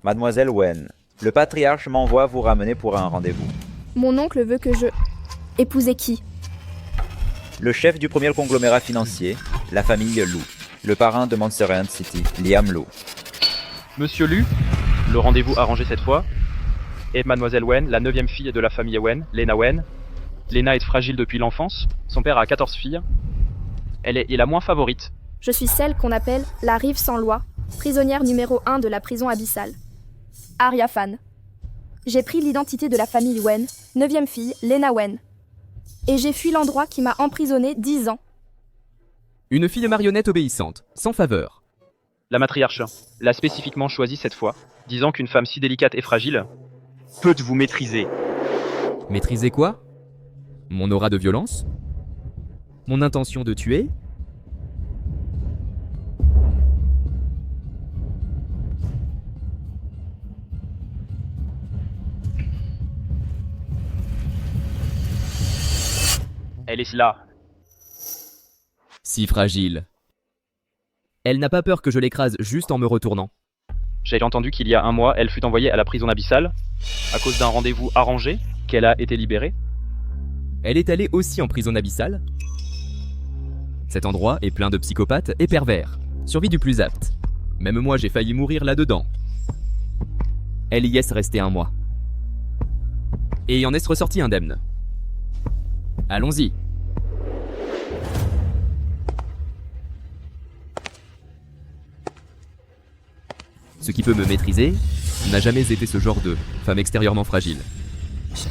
Mademoiselle Wen, le patriarche m'envoie vous ramener pour un rendez-vous. Mon oncle veut que je... Épouser qui? Le chef du premier conglomérat financier, la famille Lu. Le parrain de Montserrat City, Liam Lu. Monsieur Lu, le rendez-vous arrangé cette fois, est Mademoiselle Wen, la 9e fille de la famille Wen, Lena Wen. Lena est fragile depuis l'enfance, son père a 14 filles. Elle est la moins favorite. Je suis celle qu'on appelle la rive sans loi, prisonnière numéro 1 de la prison abyssale. Arya Fan. J'ai pris l'identité de la famille Wen, 9e fille, Lena Wen. Et j'ai fui l'endroit qui m'a emprisonnée 10 ans. Une fille marionnette obéissante, sans faveur. La matriarche l'a spécifiquement choisie cette fois, disant qu'une femme si délicate et fragile peut vous maîtriser. Maîtriser quoi? Mon aura de violence? Mon intention de tuer? Elle est là. Si fragile. Elle n'a pas peur que je l'écrase juste en me retournant. J'ai entendu qu'il y a un mois, elle fut envoyée à la prison abyssale à cause d'un rendez-vous arrangé, qu'elle a été libérée. Elle est allée aussi en prison abyssale. Cet endroit est plein de psychopathes et pervers. Survie du plus apte. Même moi j'ai failli mourir là-dedans. Elle y est restée un mois. Et y en est ressortie indemne. Allons-y. Ce qui peut me maîtriser n'a jamais été ce genre de femme extérieurement fragile.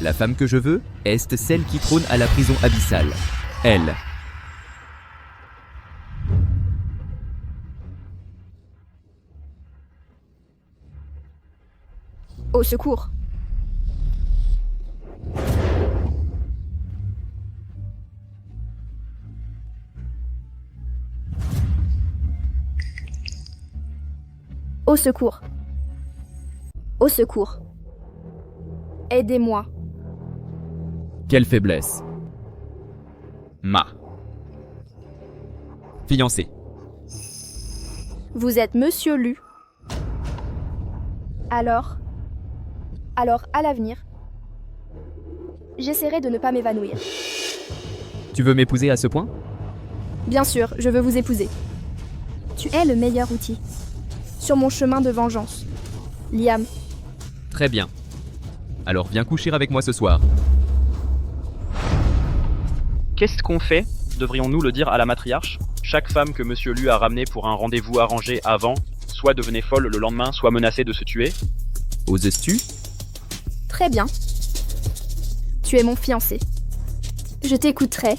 La femme que je veux est celle qui trône à la prison abyssale. Elle. Au secours. Au secours. Au secours. Aidez-moi. Quelle faiblesse. Ma. Fiancé. Vous êtes Monsieur Lu. Alors, à l'avenir, j'essaierai de ne pas m'évanouir. Tu veux m'épouser à ce point? Bien sûr, je veux vous épouser. Tu es le meilleur outil. Sur mon chemin de vengeance. Liam. Très bien. Alors viens coucher avec moi ce soir. Qu'est-ce qu'on fait? Devrions-nous le dire à la matriarche? Chaque femme que Monsieur Lu a ramenée pour un rendez-vous arrangé avant, soit devenait folle le lendemain, soit menacée de se tuer. Oses-tu? Très bien. Tu es mon fiancé. Je t'écouterai.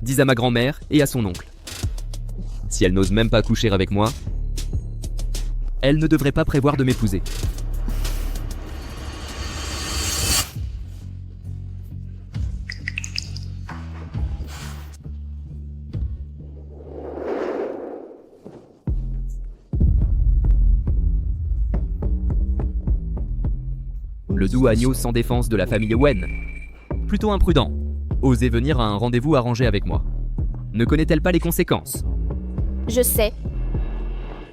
Dis à ma grand-mère et à son oncle. Si elle n'ose même pas coucher avec moi, elle ne devrait pas prévoir de m'épouser. Le doux agneau sans défense de la famille Wen. Plutôt imprudent. Oser venir à un rendez-vous arrangé avec moi. Ne connaît-elle pas les conséquences? Je sais.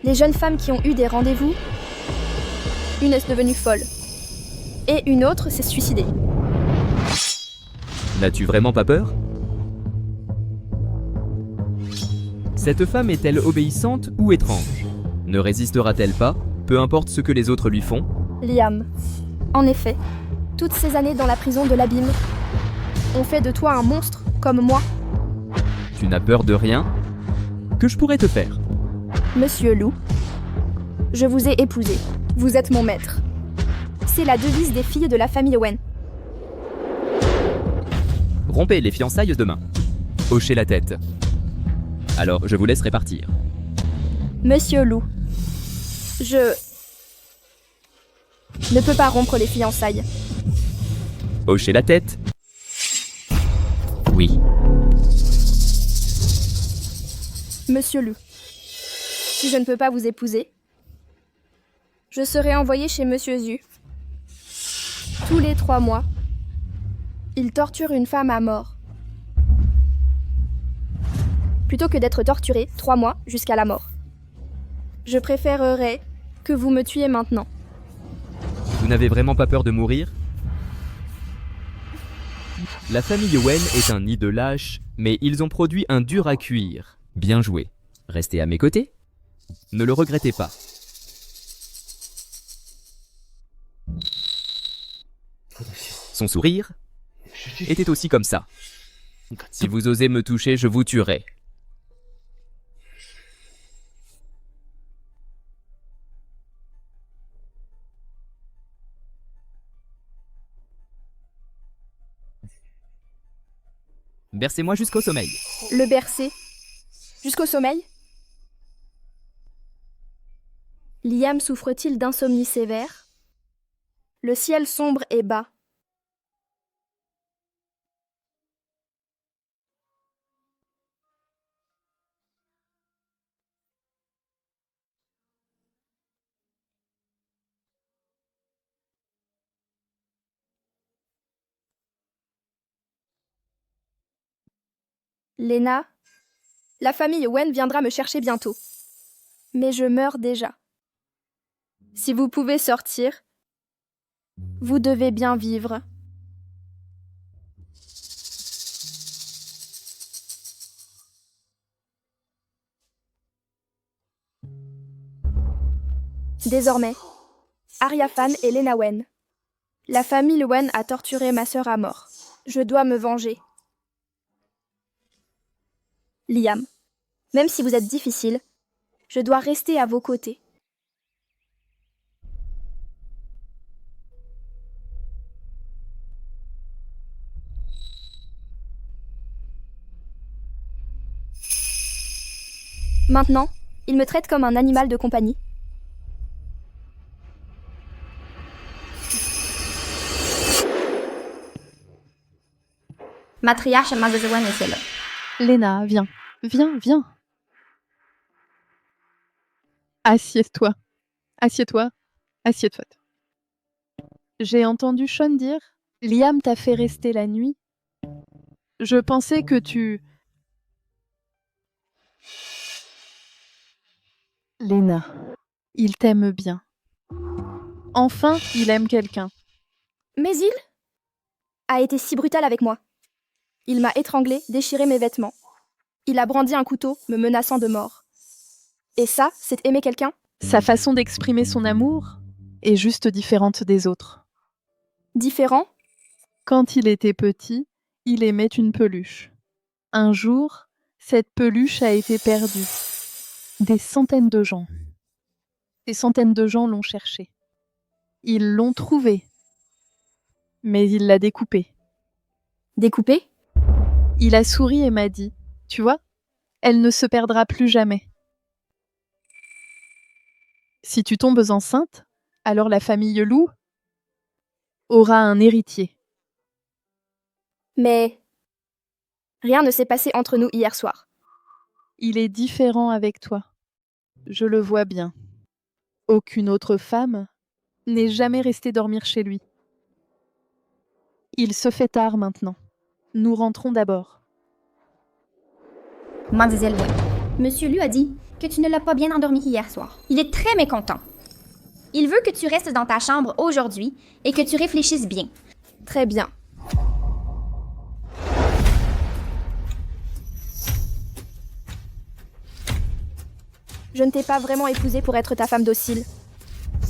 Les jeunes femmes qui ont eu des rendez-vous, une est devenue folle. Et une autre s'est suicidée. N'as-tu vraiment pas peur? Cette femme est-elle obéissante ou étrange? Ne résistera-t-elle pas, peu importe ce que les autres lui font? Liam. En effet, toutes ces années dans la prison de l'abîme ont fait de toi un monstre, comme moi. Tu n'as peur de rien? Que je pourrais te faire? Monsieur Lu, je vous ai épousé. Vous êtes mon maître. C'est la devise des filles de la famille Wen. Rompez les fiançailles demain. Hochez la tête. Alors, je vous laisserai partir. Monsieur Lu, je ne peux pas rompre les fiançailles. Hochez la tête. Oui. Monsieur Lu, si je ne peux pas vous épouser, je serai envoyé chez Monsieur Zhu. Tous les 3 mois, il torture une femme à mort. plutôt que d'être torturée 3 mois jusqu'à la mort. Je préférerais que vous me tuiez maintenant. Vous n'avez vraiment pas peur de mourir? La famille Wen est un nid de lâches, mais ils ont produit un dur à cuire. Bien joué. Restez à mes côtés. Ne le regrettez pas. Son sourire était aussi comme ça. Si vous osez me toucher, je vous tuerai. Bercez-moi jusqu'au sommeil. Le bercer. Jusqu'au sommeil? Liam souffre-t-il d'insomnie sévère? Le ciel sombre et bas. Lena, la famille Wen viendra me chercher bientôt. Mais je meurs déjà. Si vous pouvez sortir, vous devez bien vivre. Désormais, Arya Fan et Lena Wen. La famille Wen a torturé ma sœur à mort. Je dois me venger. Liam, même si vous êtes difficile, je dois rester à vos côtés. Maintenant, il me traite comme un animal de compagnie. Matriarche Mademoiselle Wen était là. Lena, viens. Viens. Assieds-toi. Assieds-toi. Assieds-toi. J'ai entendu Sean dire, Liam t'a fait rester la nuit. Je pensais que tu... Lena, il t'aime bien. Enfin, il aime quelqu'un. Mais il a été si brutal avec moi. Il m'a étranglé, déchiré mes vêtements. Il a brandi un couteau, me menaçant de mort. Et ça, c'est aimer quelqu'un? Sa façon d'exprimer son amour est juste différente des autres. Différent? Quand il était petit, il aimait une peluche. Un jour, cette peluche a été perdue. Des centaines de gens l'ont cherchée. Ils l'ont trouvée. Mais il l'a découpée. Découpé? Il a souri et m'a dit, tu vois, elle ne se perdra plus jamais. Si tu tombes enceinte, alors la famille Lou aura un héritier. Mais rien ne s'est passé entre nous hier soir. Il est différent avec toi. Je le vois bien. Aucune autre femme n'est jamais restée dormir chez lui. Il se fait tard maintenant. Nous rentrons d'abord. Mademoiselle Wen. Monsieur Lu a dit que tu ne l'as pas bien endormi hier soir. Il est très mécontent. Il veut que tu restes dans ta chambre aujourd'hui et que tu réfléchisses bien. Très bien. Je ne t'ai pas vraiment épousée pour être ta femme docile.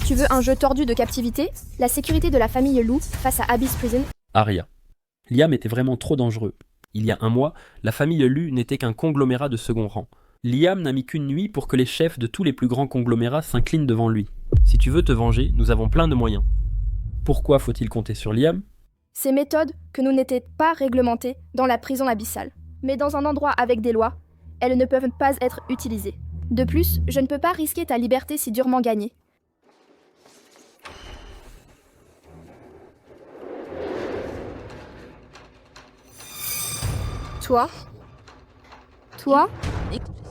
Tu veux un jeu tordu de captivité? La sécurité de la famille Lou face à Abyss Prison? Arya. Liam était vraiment trop dangereux. Il y a un mois, la famille Lu n'était qu'un conglomérat de second rang. Liam n'a mis qu'une nuit pour que les chefs de tous les plus grands conglomérats s'inclinent devant lui. Si tu veux te venger, nous avons plein de moyens. Pourquoi faut-il compter sur Liam? Ces méthodes que nous n'étaient pas réglementées dans la prison abyssale. Mais dans un endroit avec des lois, elles ne peuvent pas être utilisées. De plus, je ne peux pas risquer ta liberté si durement gagnée. Toi,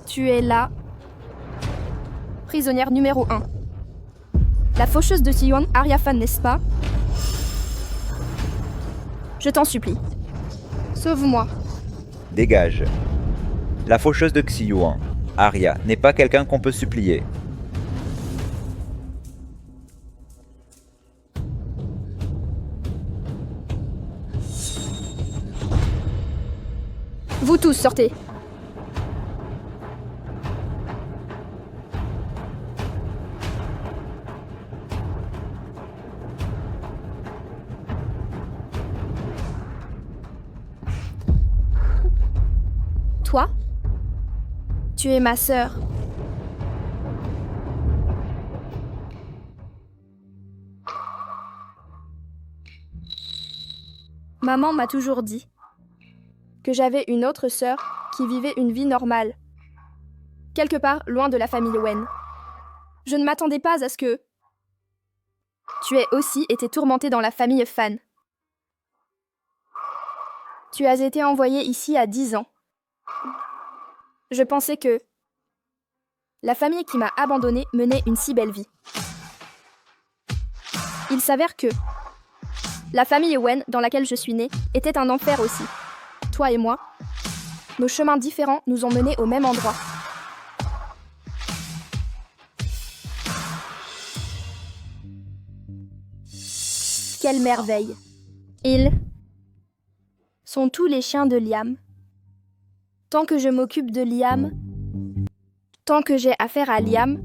tu es là, prisonnière numéro 1. La faucheuse de Sion, Arya Fan, n'est-ce pas? Je t'en supplie. Sauve-moi. Dégage. La faucheuse de Xiyuan, Arya, n'est pas quelqu'un qu'on peut supplier. Vous tous, sortez. Toi? Tu es ma sœur. Maman m'a toujours dit que j'avais une autre sœur qui vivait une vie normale, quelque part loin de la famille Wen. Je ne m'attendais pas à ce que tu aies aussi été tourmentée dans la famille Fan. Tu as été envoyée ici à 10 ans. Je pensais que la famille qui m'a abandonnée menait une si belle vie. Il s'avère que la famille Wen dans laquelle je suis née était un enfer aussi. Toi et moi, nos chemins différents nous ont menés au même endroit. Quelle merveille! Ils sont tous les chiens de Liam. Tant que je m'occupe de Liam, tant que j'ai affaire à Liam,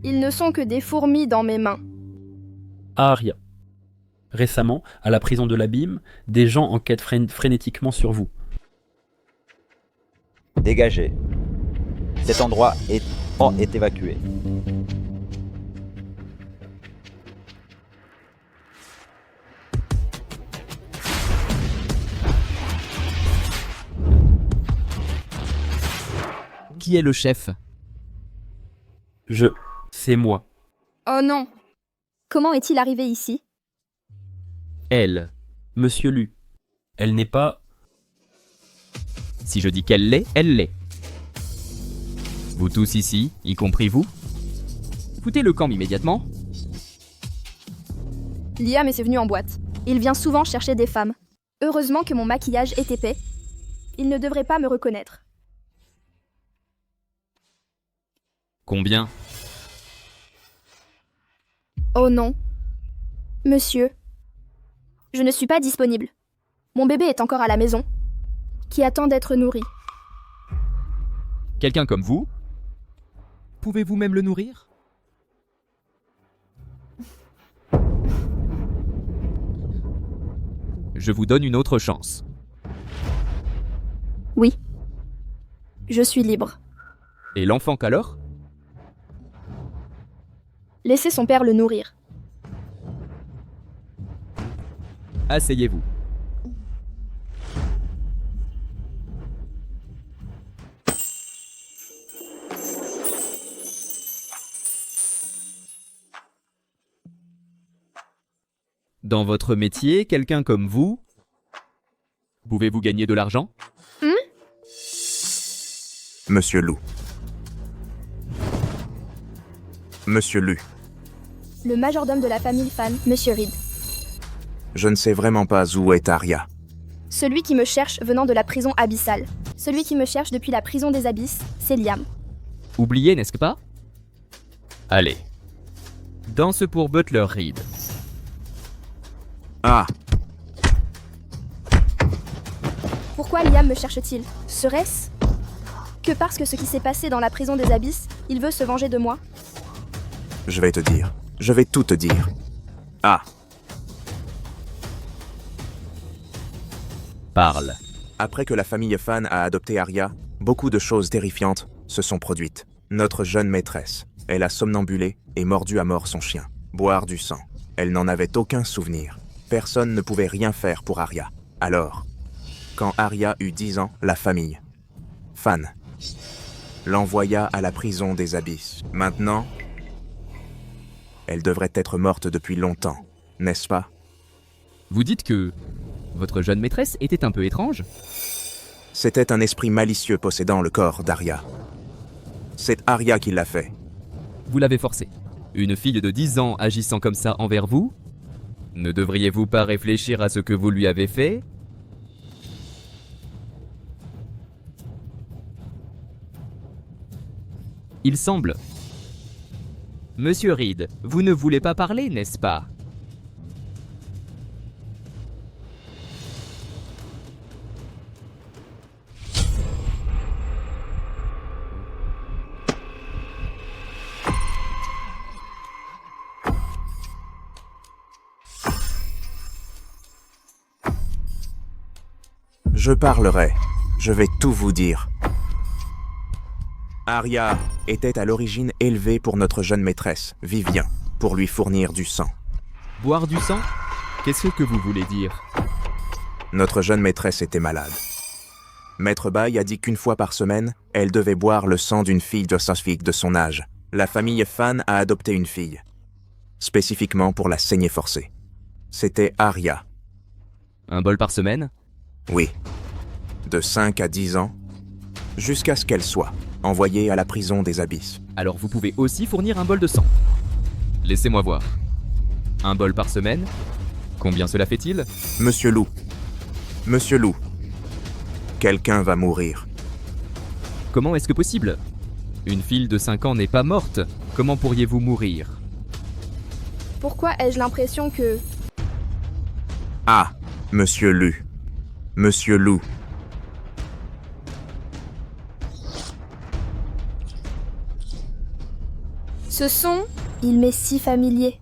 ils ne sont que des fourmis dans mes mains. Arya. Récemment, à la prison de l'Abîme, des gens enquêtent frénétiquement sur vous. Dégagez. Cet endroit est évacué. Qui est le chef? C'est moi. Oh non! Comment est-il arrivé ici? Elle. Monsieur Lu. Elle n'est pas... Si je dis qu'elle l'est, elle l'est. Vous tous ici, y compris vous, foutez le camp immédiatement. Liam est venu en boîte. Il vient souvent chercher des femmes. Heureusement que mon maquillage est épais. Il ne devrait pas me reconnaître. Combien? Oh non. Monsieur. Je ne suis pas disponible. Mon bébé est encore à la maison, qui attend d'être nourri. Quelqu'un comme vous? Pouvez-vous même le nourrir? Je vous donne une autre chance. Oui. Je suis libre. Et l'enfant qu'alors? Laissez son père le nourrir. Asseyez-vous. Dans votre métier, quelqu'un comme vous, pouvez-vous gagner de l'argent? Monsieur Lu. Monsieur Lu. Le majordome de la famille Fan, Monsieur Reed. Je ne sais vraiment pas où est Arya. Celui qui me cherche venant de la prison abyssale. Celui qui me cherche depuis la prison des abysses, c'est Liam. Oublié, n'est-ce pas? Allez. Danse pour Butler Reed. Ah, Pourquoi Liam me cherche-t-il? Serait-ce que parce que ce qui s'est passé dans la prison des abysses, il veut se venger de moi? je vais te dire. Je vais tout te dire. Ah, Parle. après que la famille Fan a adopté Arya, beaucoup de choses terrifiantes se sont produites. Notre jeune maîtresse, elle a somnambulé et mordu à mort son chien. Boire du sang. Elle n'en avait aucun souvenir. Personne ne pouvait rien faire pour Arya. Alors, quand Arya eut 10 ans, la famille Fan l'envoya à la prison des abysses. Maintenant, elle devrait être morte depuis longtemps, n'est-ce pas? Vous dites que votre jeune maîtresse était un peu étrange? C'était un esprit malicieux possédant le corps d'Arya. C'est Arya qui l'a fait. Vous l'avez forcée. Une fille de 10 ans agissant comme ça envers vous? Ne devriez-vous pas réfléchir à ce que vous lui avez fait? Il semble. Monsieur Reed, vous ne voulez pas parler, n'est-ce pas? Je parlerai. Je vais tout vous dire. Arya était à l'origine élevée pour notre jeune maîtresse, Vivien, pour lui fournir du sang. Boire du sang? Qu'est-ce que vous voulez dire? Notre jeune maîtresse était malade. Maître Baye a dit qu'une fois par semaine, elle devait boire le sang d'une fille de Sasfik de son âge. La famille Fan a adopté une fille, spécifiquement pour la saignée forcée. C'était Arya. Un bol par semaine? Oui. De 5 à 10 ans, jusqu'à ce qu'elle soit envoyée à la prison des abysses. Alors vous pouvez aussi fournir un bol de sang. Laissez-moi voir. Un bol par semaine? Combien cela fait-il? Monsieur Loup. Monsieur Loup. Quelqu'un va mourir. Comment est-ce que possible? Une fille de 5 ans n'est pas morte. Comment pourriez-vous mourir? Pourquoi ai-je l'impression que... Ah, Monsieur Loup. Monsieur Loup. Ce son, il m'est si familier.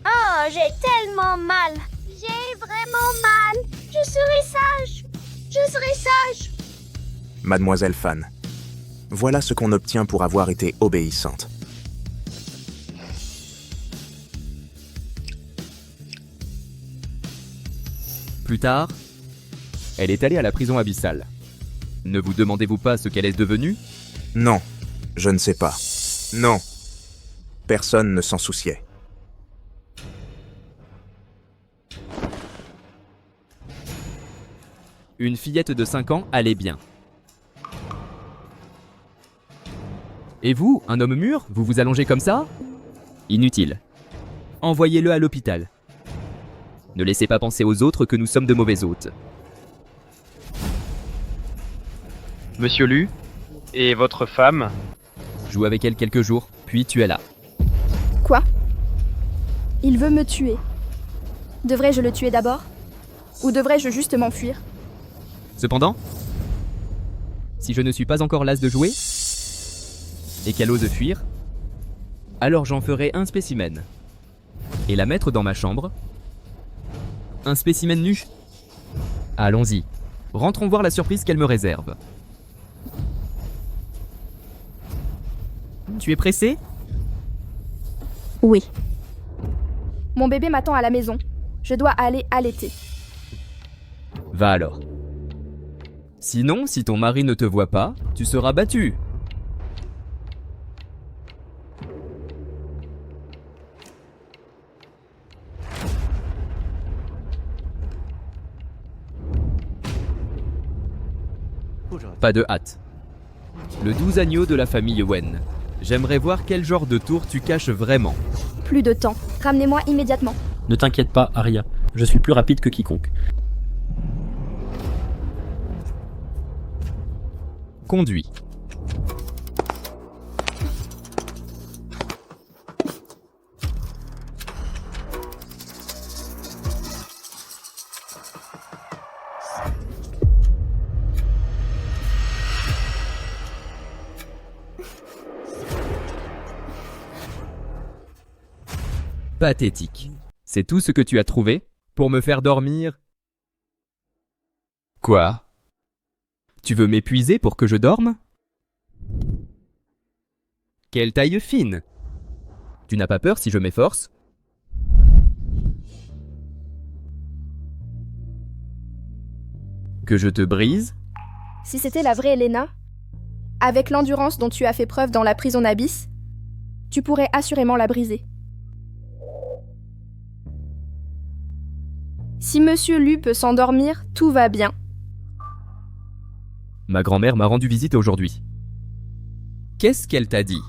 Oh, j'ai tellement mal. J'ai vraiment mal. Je serai sage. Je serai sage. Mademoiselle Fan. Voilà ce qu'on obtient pour avoir été obéissante. Plus tard, elle est allée à la prison abyssale. Ne vous demandez-vous pas ce qu'elle est devenue? Non, je ne sais pas. Non. Personne ne s'en souciait. Une fillette de 5 ans allait bien. Et vous, un homme mûr, vous vous allongez comme ça? Inutile. Envoyez-le à l'hôpital. Ne laissez pas penser aux autres que nous sommes de mauvais hôtes. Monsieur Lu, et votre femme? Joue avec elle quelques jours, puis tuez-la. Quoi? Il veut me tuer. Devrais-je le tuer d'abord? Ou devrais-je juste m'enfuir? Cependant, si je ne suis pas encore las de jouer, et qu'elle ose fuir, alors j'en ferai un spécimen. Et la mettre dans ma chambre. Un spécimen nu. Allons-y. Rentrons voir la surprise qu'elle me réserve. Tu es pressé? Oui. Mon bébé m'attend à la maison. Je dois aller allaiter. Va alors. Sinon, si ton mari ne te voit pas, tu seras battu. Pas de hâte. Le 12 agneaux de la famille Wen. J'aimerais voir quel genre de tour tu caches vraiment. Plus de temps. Ramenez-moi immédiatement. Ne t'inquiète pas, Arya. Je suis plus rapide que quiconque. Conduis. Pathétique. C'est tout ce que tu as trouvé pour me faire dormir? Quoi? Tu veux m'épuiser pour que je dorme? Quelle taille fine! Tu n'as pas peur si je m'efforce? Que je te brise? Si c'était la vraie Elena, avec l'endurance dont tu as fait preuve dans la prison abyss, tu pourrais assurément la briser. Si Monsieur Lu peut s'endormir, tout va bien. Ma grand-mère m'a rendu visite aujourd'hui. Qu'est-ce qu'elle t'a dit?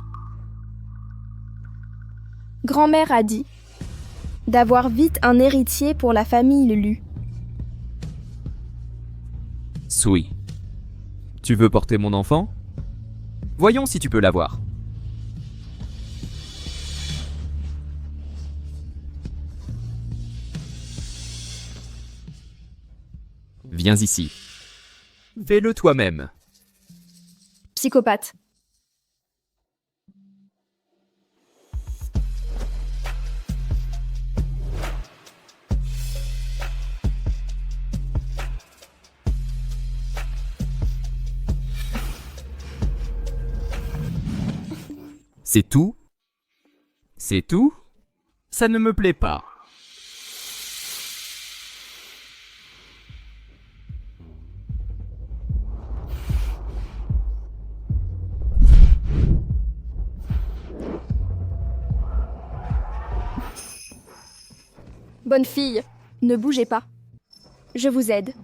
Grand-mère a dit d'avoir vite un héritier pour la famille Lu. Sui. Tu veux porter mon enfant? Voyons si tu peux l'avoir. Viens ici. Fais-le toi-même. Psychopathe. C'est tout? C'est tout? Ça ne me plaît pas. Bonne fille, ne bougez pas. Je vous aide.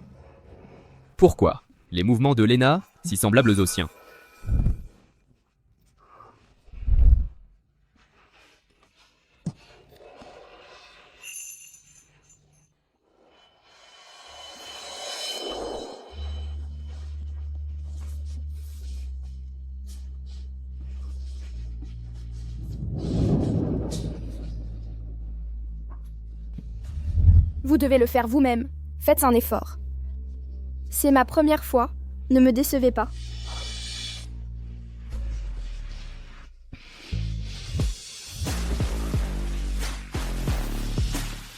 Pourquoi? Les mouvements de Lena, si semblables aux siens. Vous devez le faire vous-même. Faites un effort. C'est ma première fois. Ne me décevez pas.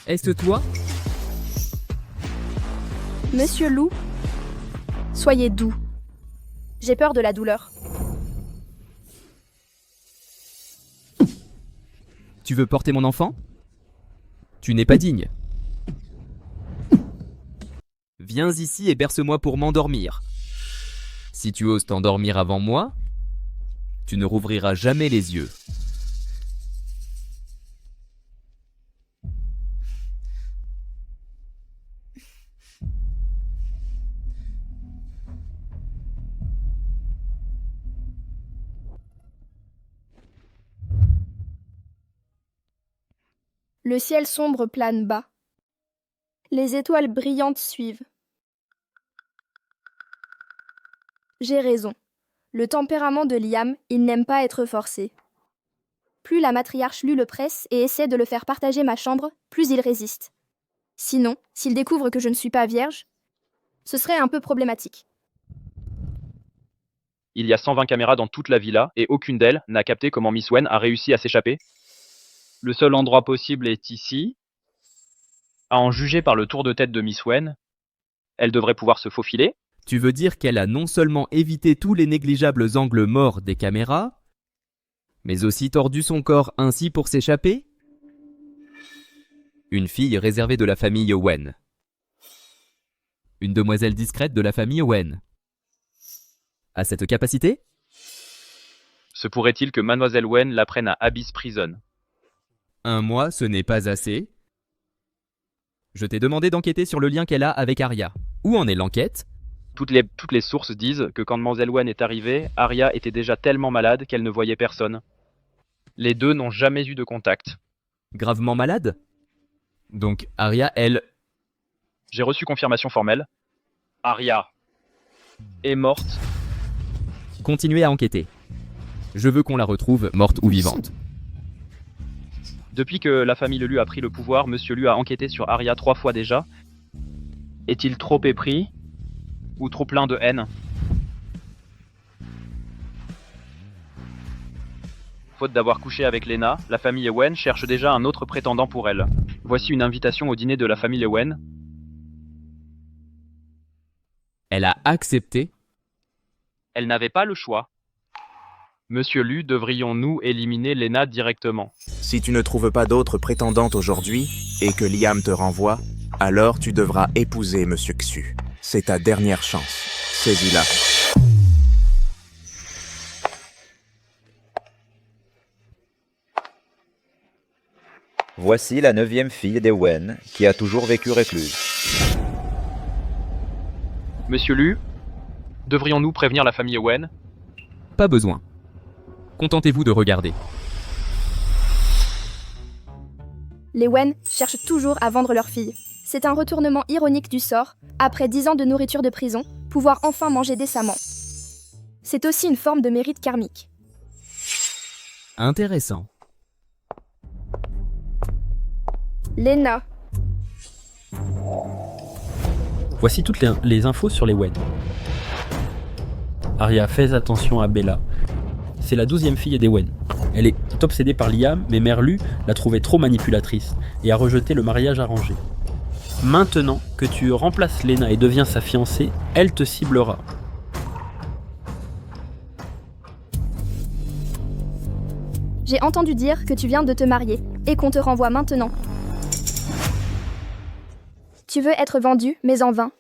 Est-ce toi? Monsieur Lou, soyez doux. J'ai peur de la douleur. Tu veux porter mon enfant? Tu n'es pas digne. Viens ici et berce-moi pour m'endormir. Si tu oses t'endormir avant moi, tu ne rouvriras jamais les yeux. Le ciel sombre plane bas. Les étoiles brillantes suivent. J'ai raison. Le tempérament de Liam, il n'aime pas être forcé. Plus la matriarche Lu le presse et essaie de le faire partager ma chambre, plus il résiste. Sinon, s'il découvre que je ne suis pas vierge, ce serait un peu problématique. Il y a 120 caméras dans toute la villa et aucune d'elles n'a capté comment Miss Wen a réussi à s'échapper. Le seul endroit possible est ici. À en juger par le tour de tête de Miss Wen, elle devrait pouvoir se faufiler. Tu veux dire qu'elle a non seulement évité tous les négligeables angles morts des caméras, mais aussi tordu son corps ainsi pour s'échapper? Une fille réservée de la famille Wen. Une demoiselle discrète de la famille Wen. A cette capacité? Se pourrait-il que Mademoiselle Wen la prenne à Abyss Prison? 1 mois, ce n'est pas assez. Je t'ai demandé d'enquêter sur le lien qu'elle a avec Arya. Où en est l'enquête? Toutes les sources disent que quand Mademoiselle Wen est arrivée, Arya était déjà tellement malade qu'elle ne voyait personne. Les deux n'ont jamais eu de contact. Gravement malade? Donc Arya, elle... J'ai reçu confirmation formelle. Arya est morte. Continuez à enquêter. Je veux qu'on la retrouve, morte ou vivante. Depuis que la famille Lu a pris le pouvoir, Monsieur Lu a enquêté sur Arya 3 fois déjà. Est-il trop épris? Ou trop plein de haine? Faute d'avoir couché avec Lena, la famille Wen cherche déjà un autre prétendant pour elle. Voici une invitation au dîner de la famille Wen. Elle a accepté? Elle n'avait pas le choix. Monsieur Lu, devrions-nous éliminer Lena directement? Si tu ne trouves pas d'autres prétendantes aujourd'hui, et que Liam te renvoie, alors tu devras épouser Monsieur Xu. C'est ta dernière chance. Saisis-la. Voici la 9e fille des Wen, qui a toujours vécu récluse. Monsieur Lu, devrions-nous prévenir la famille Wen? Pas besoin. Contentez-vous de regarder. Les Wen cherchent toujours à vendre leur fille. C'est un retournement ironique du sort. Après 10 ans de nourriture de prison, pouvoir enfin manger décemment. C'est aussi une forme de mérite karmique. Intéressant. Lena. Voici toutes les infos sur les Wen. Arya, fais attention à Bella. C'est la 12e fille des Wen. Elle est obsédée par Liam, mais Mère Lu l'a trouvée trop manipulatrice et a rejeté le mariage arrangé. Maintenant que tu remplaces Lena et deviens sa fiancée, elle te ciblera. J'ai entendu dire que tu viens de te marier et qu'on te renvoie maintenant. Tu veux être vendue, mais en vain.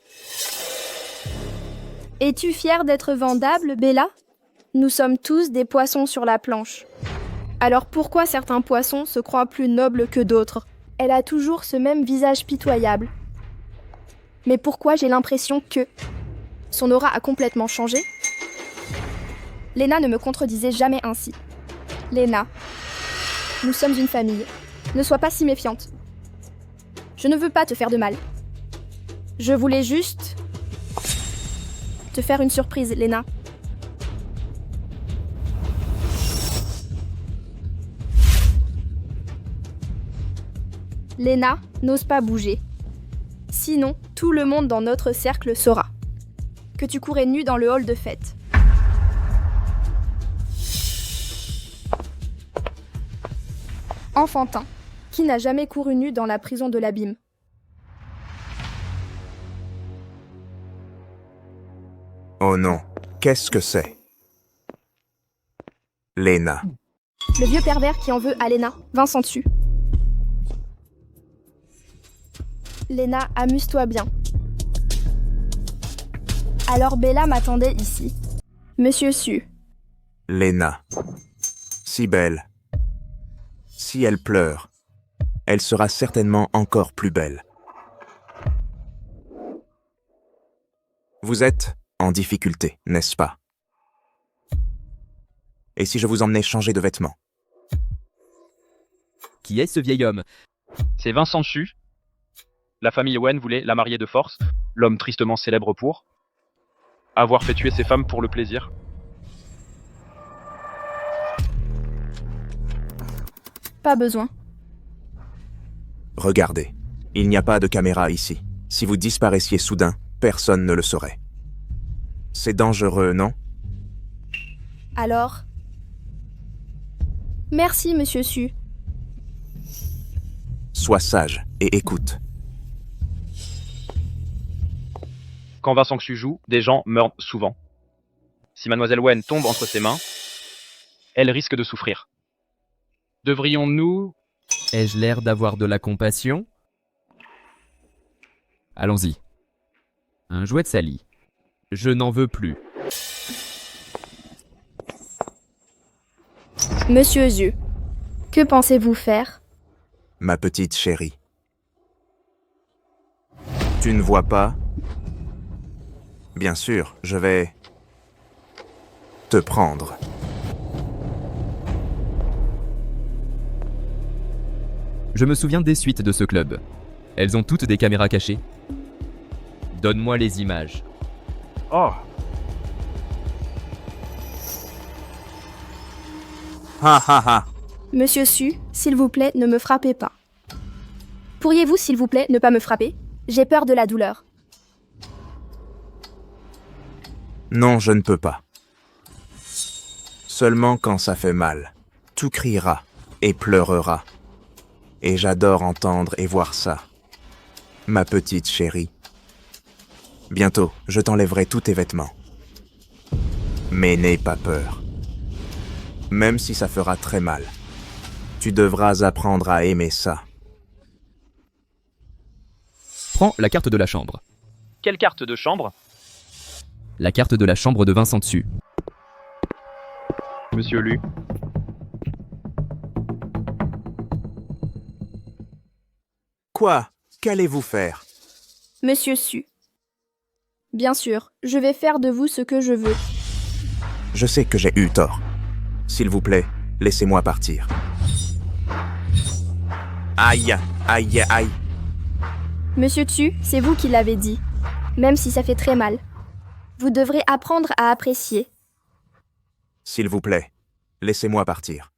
Es-tu fière d'être vendable, Bella ? Nous sommes tous des poissons sur la planche. Alors pourquoi certains poissons se croient plus nobles que d'autres ? Elle a toujours ce même visage pitoyable. Mais pourquoi j'ai l'impression que... Son aura a complètement changé ? Lena ne me contredisait jamais ainsi. Lena, nous sommes une famille. Ne sois pas si méfiante. Je ne veux pas te faire de mal. Je voulais juste... te faire une surprise, Lena. Lena n'ose pas bouger. Sinon, tout le monde dans notre cercle saura que tu courais nue dans le hall de fête. Enfantin, qui n'a jamais couru nu dans la prison de l'abîme. Oh non, qu'est-ce que c'est? Lena. Le vieux pervers qui en veut à Lena, Vincent dessus. Lena, amuse-toi bien. Alors Bella m'attendait ici. Monsieur Su. Lena. Si belle. Si elle pleure, elle sera certainement encore plus belle. Vous êtes en difficulté, n'est-ce pas? Et si je vous emmenais changer de vêtements? Qui est ce vieil homme? C'est Vincent Chu. La famille Wen voulait la marier de force, l'homme tristement célèbre pour avoir fait tuer ses femmes pour le plaisir. Pas besoin. Regardez, il n'y a pas de caméra ici. Si vous disparaissiez soudain, personne ne le saurait. C'est dangereux, non? Alors? Merci, Monsieur Su. Sois sage et écoute. Quand Vincent Xu joue, des gens meurent souvent. Si Mademoiselle Wen tombe entre ses mains, elle risque de souffrir. Devrions-nous... Ai-je l'air d'avoir de la compassion? Allons-y. Un jouet de Sally. Je n'en veux plus. Monsieur Zu, que pensez-vous faire? Ma petite chérie. Tu ne vois pas? Bien sûr, je vais... te prendre. Je me souviens des suites de ce club. Elles ont toutes des caméras cachées. Donne-moi les images. Oh, Ha ha ha. Monsieur Su, s'il vous plaît, ne me frappez pas. Pourriez-vous, s'il vous plaît, ne pas me frapper? J'ai peur de la douleur. Non, je ne peux pas. Seulement quand ça fait mal. Tout criera et pleurera. Et j'adore entendre et voir ça. Ma petite chérie. Bientôt, je t'enlèverai tous tes vêtements. Mais n'aie pas peur. Même si ça fera très mal. Tu devras apprendre à aimer ça. Prends la carte de la chambre. quelle carte de chambre? La carte de la chambre de Vincent dessus. Monsieur Lu. Quoi? Qu'allez-vous faire? Monsieur Su. Bien sûr, je vais faire de vous ce que je veux. Je sais que j'ai eu tort. S'il vous plaît, laissez-moi partir. Aïe, aïe, aïe. Monsieur Tsu, c'est vous qui l'avez dit. Même si ça fait très mal. Vous devrez apprendre à apprécier. S'il vous plaît, laissez-moi partir.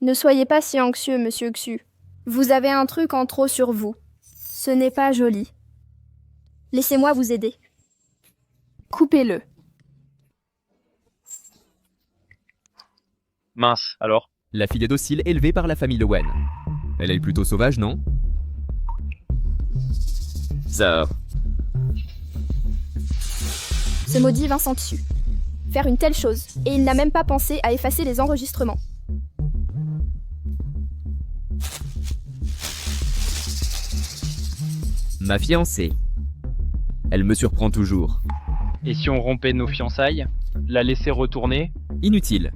Ne soyez pas si anxieux, monsieur Xu. Vous avez un truc en trop sur vous. Ce n'est pas joli. Laissez-moi vous aider. Coupez-le. Mince, alors. La fille est docile élevée par la famille Lowen. Elle est plutôt sauvage, non? Ça... Ce maudit Vincent Tsu. Faire une telle chose, et il n'a même pas pensé à effacer les enregistrements. Ma fiancée. Elle me surprend toujours. Et si on rompait nos fiançailles? La laisser retourner? Inutile.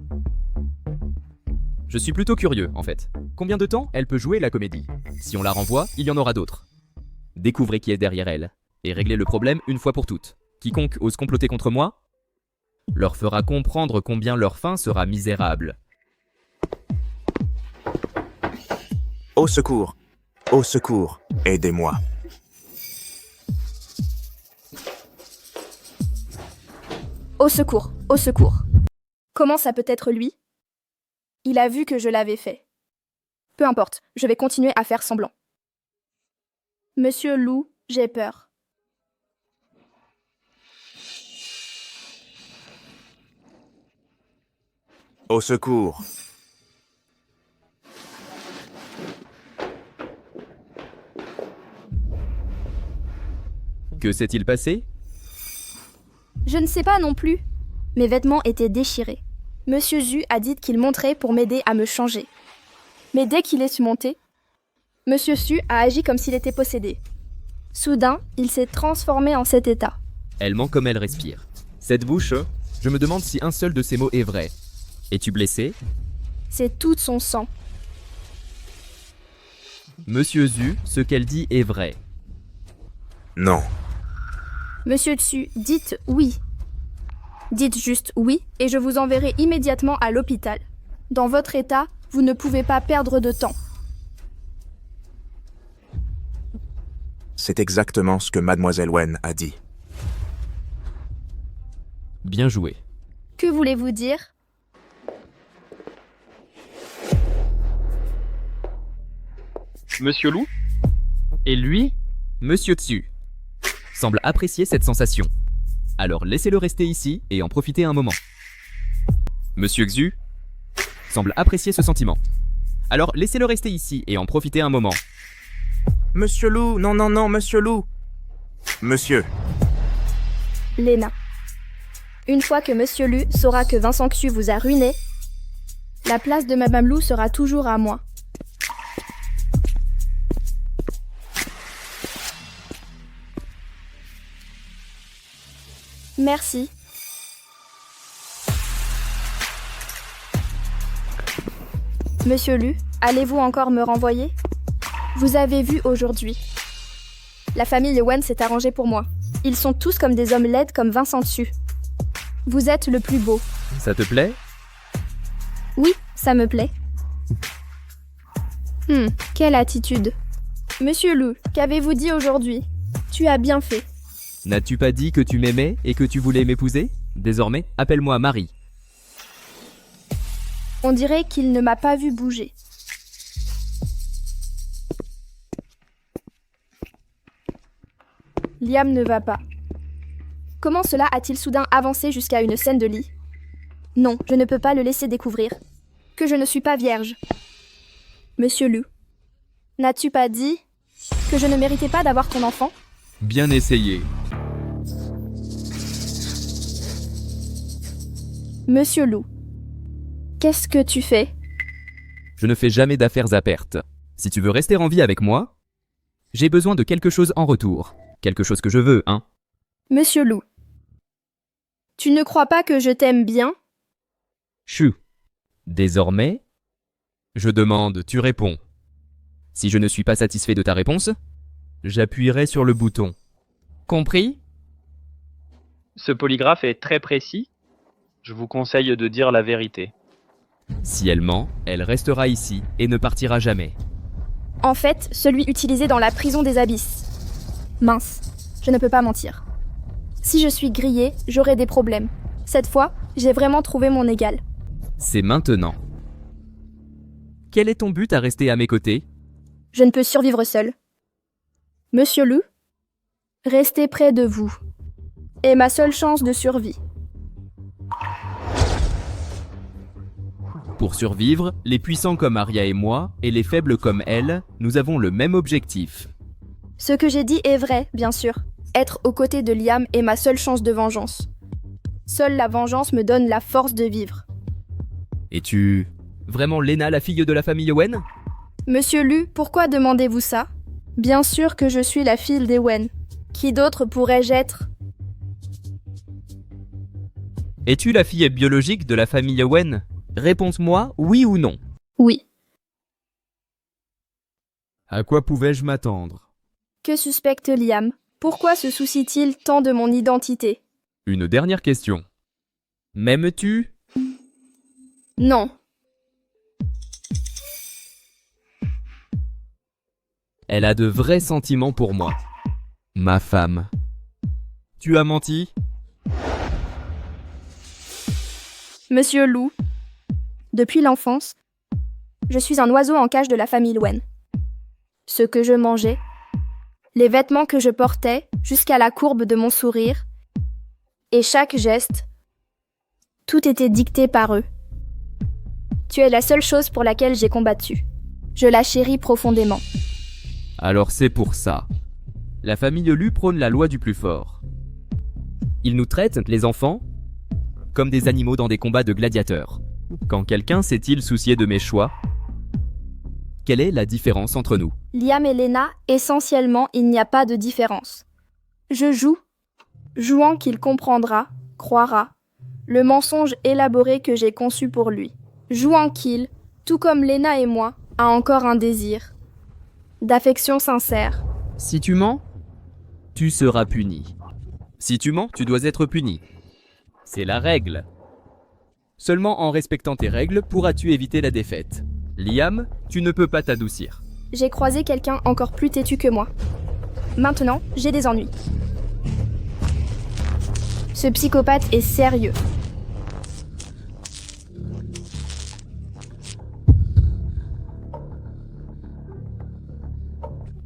Je suis plutôt curieux, en fait. Combien de temps elle peut jouer la comédie? Si on la renvoie, il y en aura d'autres. Découvrez qui est derrière elle, et réglez le problème une fois pour toutes. Quiconque ose comploter contre moi leur fera comprendre combien leur fin sera misérable. Au secours! Au secours! Aidez-moi! Au secours, au secours. Comment ça peut être lui? Il a vu que je l'avais fait. Peu importe, je vais continuer à faire semblant. Monsieur Lou, j'ai peur. Au secours! Que s'est-il passé? Je ne sais pas non plus. Mes vêtements étaient déchirés. Monsieur Zhu a dit qu'il monterait pour m'aider à me changer. Mais dès qu'il est su monter, Monsieur Su a agi comme s'il était possédé. Soudain, il s'est transformé en cet état. Elle ment comme elle respire. Cette bouche, je me demande si un seul de ces mots est vrai. Es-tu blessé? C'est tout son sang. Monsieur Zhu, ce qu'elle dit est vrai. Non. Monsieur Tsu, dites oui. Dites juste oui et je vous enverrai immédiatement à l'hôpital. Dans votre état, vous ne pouvez pas perdre de temps. C'est exactement ce que Mademoiselle Wen a dit. Bien joué. Que voulez-vous dire? Monsieur Lou? Et lui? Monsieur Tsu semble apprécier cette sensation. Alors laissez-le rester ici et en profiter un moment. Monsieur Xu semble apprécier ce sentiment. Alors laissez-le rester ici et en profiter un moment. Monsieur Lou, non, non, non, Monsieur Lou! Monsieur! Léna. Une fois que Monsieur Lu saura que Vincent Xu vous a ruiné, la place de Madame Lou sera toujours à moi. Merci. Monsieur Lu, allez-vous encore me renvoyer? Vous avez vu aujourd'hui. La famille Wen s'est arrangée pour moi. Ils sont tous comme des hommes laids comme Vincent Tsu. Vous êtes le plus beau. Ça te plaît? Oui, ça me plaît. Quelle attitude. Monsieur Lu, qu'avez-vous dit aujourd'hui? Tu as bien fait. N'as-tu pas dit que tu m'aimais et que tu voulais m'épouser? Désormais, appelle-moi Marie. On dirait qu'il ne m'a pas vu bouger. Liam ne va pas. Comment cela a-t-il soudain avancé jusqu'à une scène de lit? Non, je ne peux pas le laisser découvrir. Que je ne suis pas vierge. Monsieur Lu, n'as-tu pas dit que je ne méritais pas d'avoir ton enfant? Bien essayé. Monsieur Lu, qu'est-ce que tu fais? Je ne fais jamais d'affaires à perte. Si tu veux rester en vie avec moi, j'ai besoin de quelque chose en retour. Quelque chose que je veux, hein? Monsieur Lu, tu ne crois pas que je t'aime bien? Chou. Désormais, je demande, tu réponds. Si je ne suis pas satisfait de ta réponse, j'appuierai sur le bouton. Compris? Ce polygraphe est très précis. Je vous conseille de dire la vérité. Si elle ment, elle restera ici et ne partira jamais. En fait, celui utilisé dans la prison des abysses. Mince, je ne peux pas mentir. Si je suis grillée, j'aurai des problèmes. Cette fois, j'ai vraiment trouvé mon égal. C'est maintenant. Quel est ton but à rester à mes côtés? Je ne peux survivre seule. Monsieur Lu, Rester près de vous est ma seule chance de survie. Pour survivre, les puissants comme Arya et moi, et les faibles comme elle, nous avons le même objectif. Ce que j'ai dit est vrai, bien sûr. Être aux côtés de Liam est ma seule chance de vengeance. Seule la vengeance me donne la force de vivre. Es-tu vraiment Lena, la fille de la famille Owen? Monsieur Lu, pourquoi demandez-vous ça? Bien sûr que je suis la fille d'Ewen. Qui d'autre pourrais-je être? Es-tu la fille biologique de la famille Owen? Réponds-moi oui ou non. Oui. À quoi pouvais-je m'attendre? Que suspecte Liam? Pourquoi se soucie-t-il tant de mon identité? Une dernière question. M'aimes-tu? Non. Elle a de vrais sentiments pour moi. Ma femme. Tu as menti? Monsieur Lu, depuis l'enfance, je suis un oiseau en cage de la famille Wen. Ce que je mangeais, les vêtements que je portais jusqu'à la courbe de mon sourire, et chaque geste, tout était dicté par eux. Tu es la seule chose pour laquelle j'ai combattu. Je la chéris profondément. Alors c'est pour ça. La famille Lu prône la loi du plus fort. Ils nous traitent, les enfants, comme des animaux dans des combats de gladiateurs. Quand quelqu'un s'est-il soucié de mes choix? Quelle est la différence entre nous? Liam et Lena, essentiellement, il n'y a pas de différence. Je joue, jouant qu'il comprendra, croira, le mensonge élaboré que j'ai conçu pour lui. Jouant qu'il, tout comme Lena et moi, a encore un désir, d'affection sincère. Si tu mens, tu seras puni. Si tu mens, tu dois être puni. C'est la règle. Seulement en respectant tes règles pourras-tu éviter la défaite. Liam, tu ne peux pas t'adoucir. J'ai croisé quelqu'un encore plus têtu que moi. Maintenant, j'ai des ennuis. Ce psychopathe est sérieux.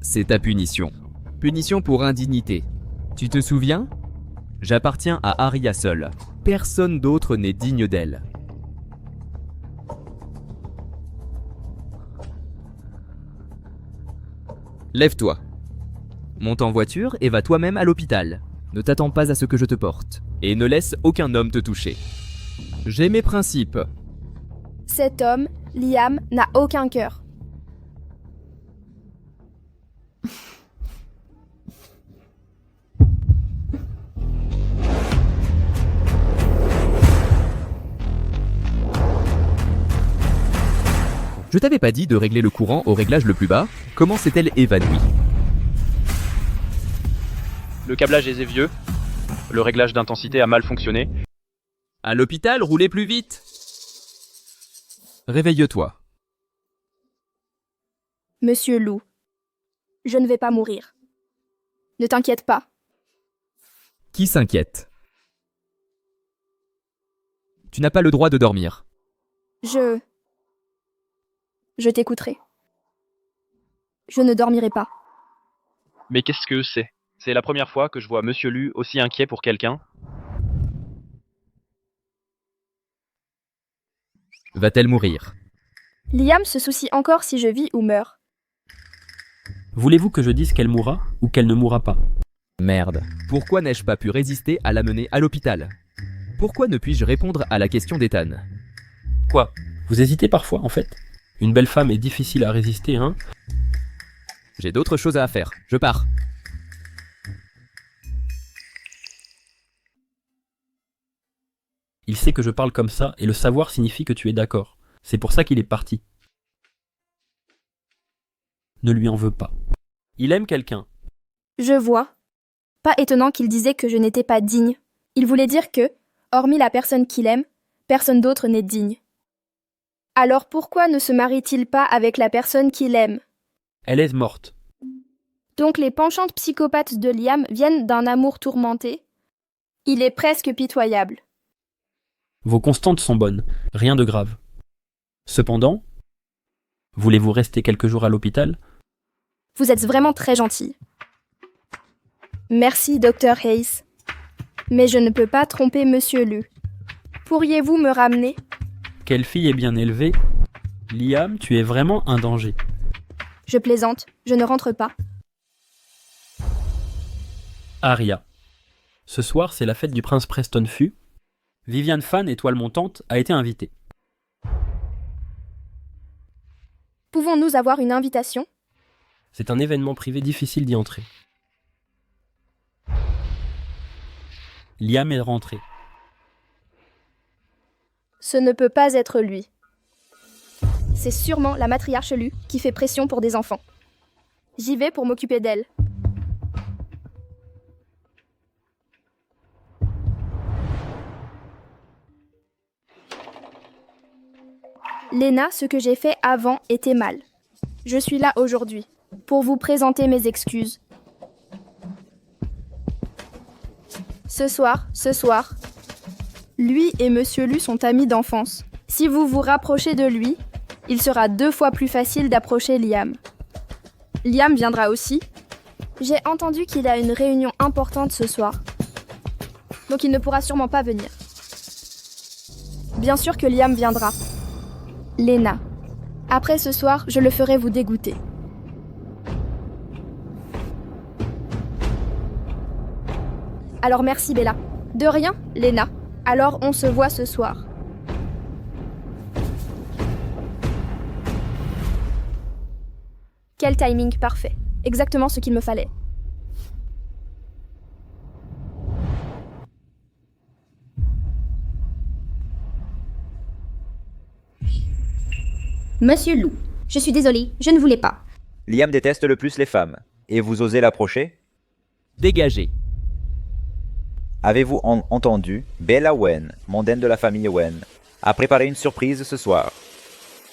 C'est ta punition. Punition pour indignité. Tu te souviens? J'appartiens à Arya seule. Personne d'autre n'est digne d'elle. Lève-toi. Monte en voiture et va toi-même à l'hôpital. Ne t'attends pas à ce que je te porte. Et ne laisse aucun homme te toucher. J'ai mes principes. Cet homme, Liam, n'a aucun cœur. Je t'avais pas dit de régler le courant au réglage le plus bas? Comment s'est-elle évanouie? Le câblage est vieux. Le réglage d'intensité a mal fonctionné. À l'hôpital, roulez plus vite! Réveille-toi. Monsieur Lu, je ne vais pas mourir. Ne t'inquiète pas. Qui s'inquiète? Tu n'as pas le droit de dormir. Je t'écouterai. Je ne dormirai pas. Mais qu'est-ce que c'est? C'est la première fois que je vois Monsieur Lu aussi inquiet pour quelqu'un. Va-t-elle mourir? Liam se soucie encore si je vis ou meurs. Voulez-vous que je dise qu'elle mourra ou qu'elle ne mourra pas? Merde. Pourquoi n'ai-je pas pu résister à l'amener à l'hôpital? Pourquoi ne puis-je répondre à la question d'Ethan? Quoi? Vous hésitez parfois, en fait? Une belle femme est difficile à résister, hein? J'ai d'autres choses à faire. Je pars. Il sait que je parle comme ça, et le savoir signifie que tu es d'accord. C'est pour ça qu'il est parti. Ne lui en veux pas. Il aime quelqu'un. Je vois. Pas étonnant qu'il disait que je n'étais pas digne. Il voulait dire que, hormis la personne qu'il aime, personne d'autre n'est digne. Alors pourquoi ne se marie-t-il pas avec la personne qu'il aime? Elle est morte. Donc les penchantes psychopathes de Liam viennent d'un amour tourmenté? Il est presque pitoyable. Vos constantes sont bonnes, rien de grave. Cependant, voulez-vous rester quelques jours à l'hôpital? Vous êtes vraiment très gentil. Merci, Dr. Hayes. Mais je ne peux pas tromper Monsieur Lu. Pourriez-vous me ramener? Quelle fille est bien élevée. Liam, tu es vraiment un danger. Je plaisante, je ne rentre pas. Arya. Ce soir, c'est la fête du prince Preston Fu. Viviane Fan, étoile montante, a été invitée. Pouvons-nous avoir une invitation? C'est un événement privé difficile d'y entrer. Liam est rentré. Ce ne peut pas être lui. C'est sûrement la matriarche Lu qui fait pression pour des enfants. J'y vais pour m'occuper d'elle. Lena, ce que j'ai fait avant était mal. Je suis là aujourd'hui pour vous présenter mes excuses. Ce soir, lui et Monsieur Lu sont amis d'enfance. Si vous vous rapprochez de lui, il sera 2 fois plus facile d'approcher Liam. Liam viendra aussi. J'ai entendu qu'il a une réunion importante ce soir. Donc il ne pourra sûrement pas venir. Bien sûr que Liam viendra. Lena. Après ce soir, je le ferai vous dégoûter. Alors merci Bella. De rien, Lena. Alors on se voit ce soir. Quel timing parfait. Exactement ce qu'il me fallait. Monsieur Lu, je suis désolée, je ne voulais pas. Liam déteste le plus les femmes. Et vous osez l'approcher? Dégagez. Avez-vous entendu? Bella Wen, mondaine de la famille Wen, a préparé une surprise ce soir.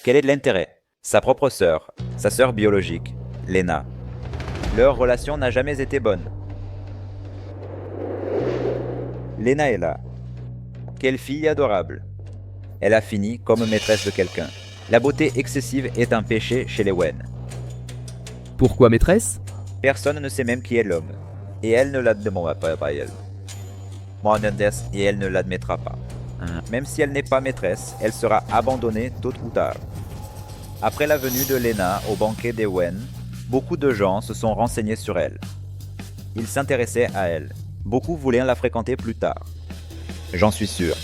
Quel est l'intérêt? Sa propre sœur, sa sœur biologique, Lena. Leur relation n'a jamais été bonne. Lena est là. Quelle fille adorable. Elle a fini comme maîtresse de quelqu'un. La beauté excessive est un péché chez les Wen. Pourquoi maîtresse? Personne ne sait même qui est l'homme. Et elle ne l'admettra pas, elle. Et elle ne l'admettra pas. Même si elle n'est pas maîtresse, elle sera abandonnée tôt ou tard. Après la venue de Lena au banquet des Wen, beaucoup de gens se sont renseignés sur elle. Ils s'intéressaient à elle. Beaucoup voulaient la fréquenter plus tard. J'en suis sûr.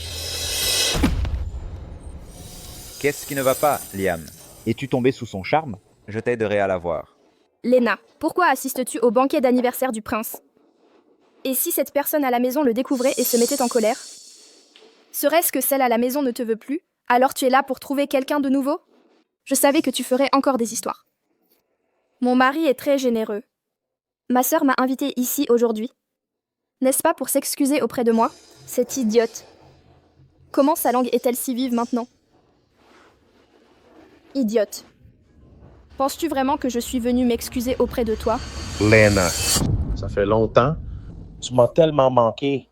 Qu'est-ce qui ne va pas, Liam? Es-tu tombé sous son charme? Je t'aiderai à la voir. Lena, pourquoi assistes-tu au banquet d'anniversaire du prince? Et si cette personne à la maison le découvrait et se mettait en colère? Serait-ce que celle à la maison ne te veut plus? Alors tu es là pour trouver quelqu'un de nouveau? Je savais que tu ferais encore des histoires. Mon mari est très généreux. Ma sœur m'a invitée ici aujourd'hui. N'est-ce pas pour s'excuser auprès de moi? Cette idiote. Comment sa langue est-elle si vive maintenant? Idiote. Penses-tu vraiment que je suis venue m'excuser auprès de toi? Lena, ça fait longtemps. Tu m'as tellement manqué.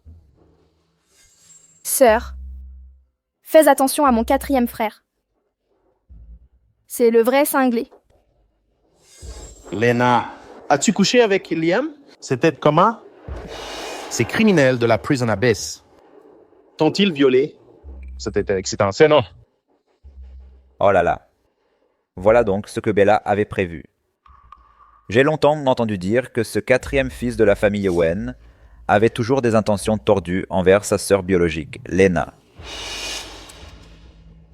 Sœur, fais attention à mon 4e frère. C'est le vrai cinglé. Lena, as-tu couché avec Liam? C'était comment? Ces criminels de la prison abyss. T'ont-ils violé? C'était excitant, c'est non? Oh là là. Voilà donc ce que Bella avait prévu. J'ai longtemps entendu dire que ce 4e fils de la famille Wen avait toujours des intentions tordues envers sa sœur biologique, Lena.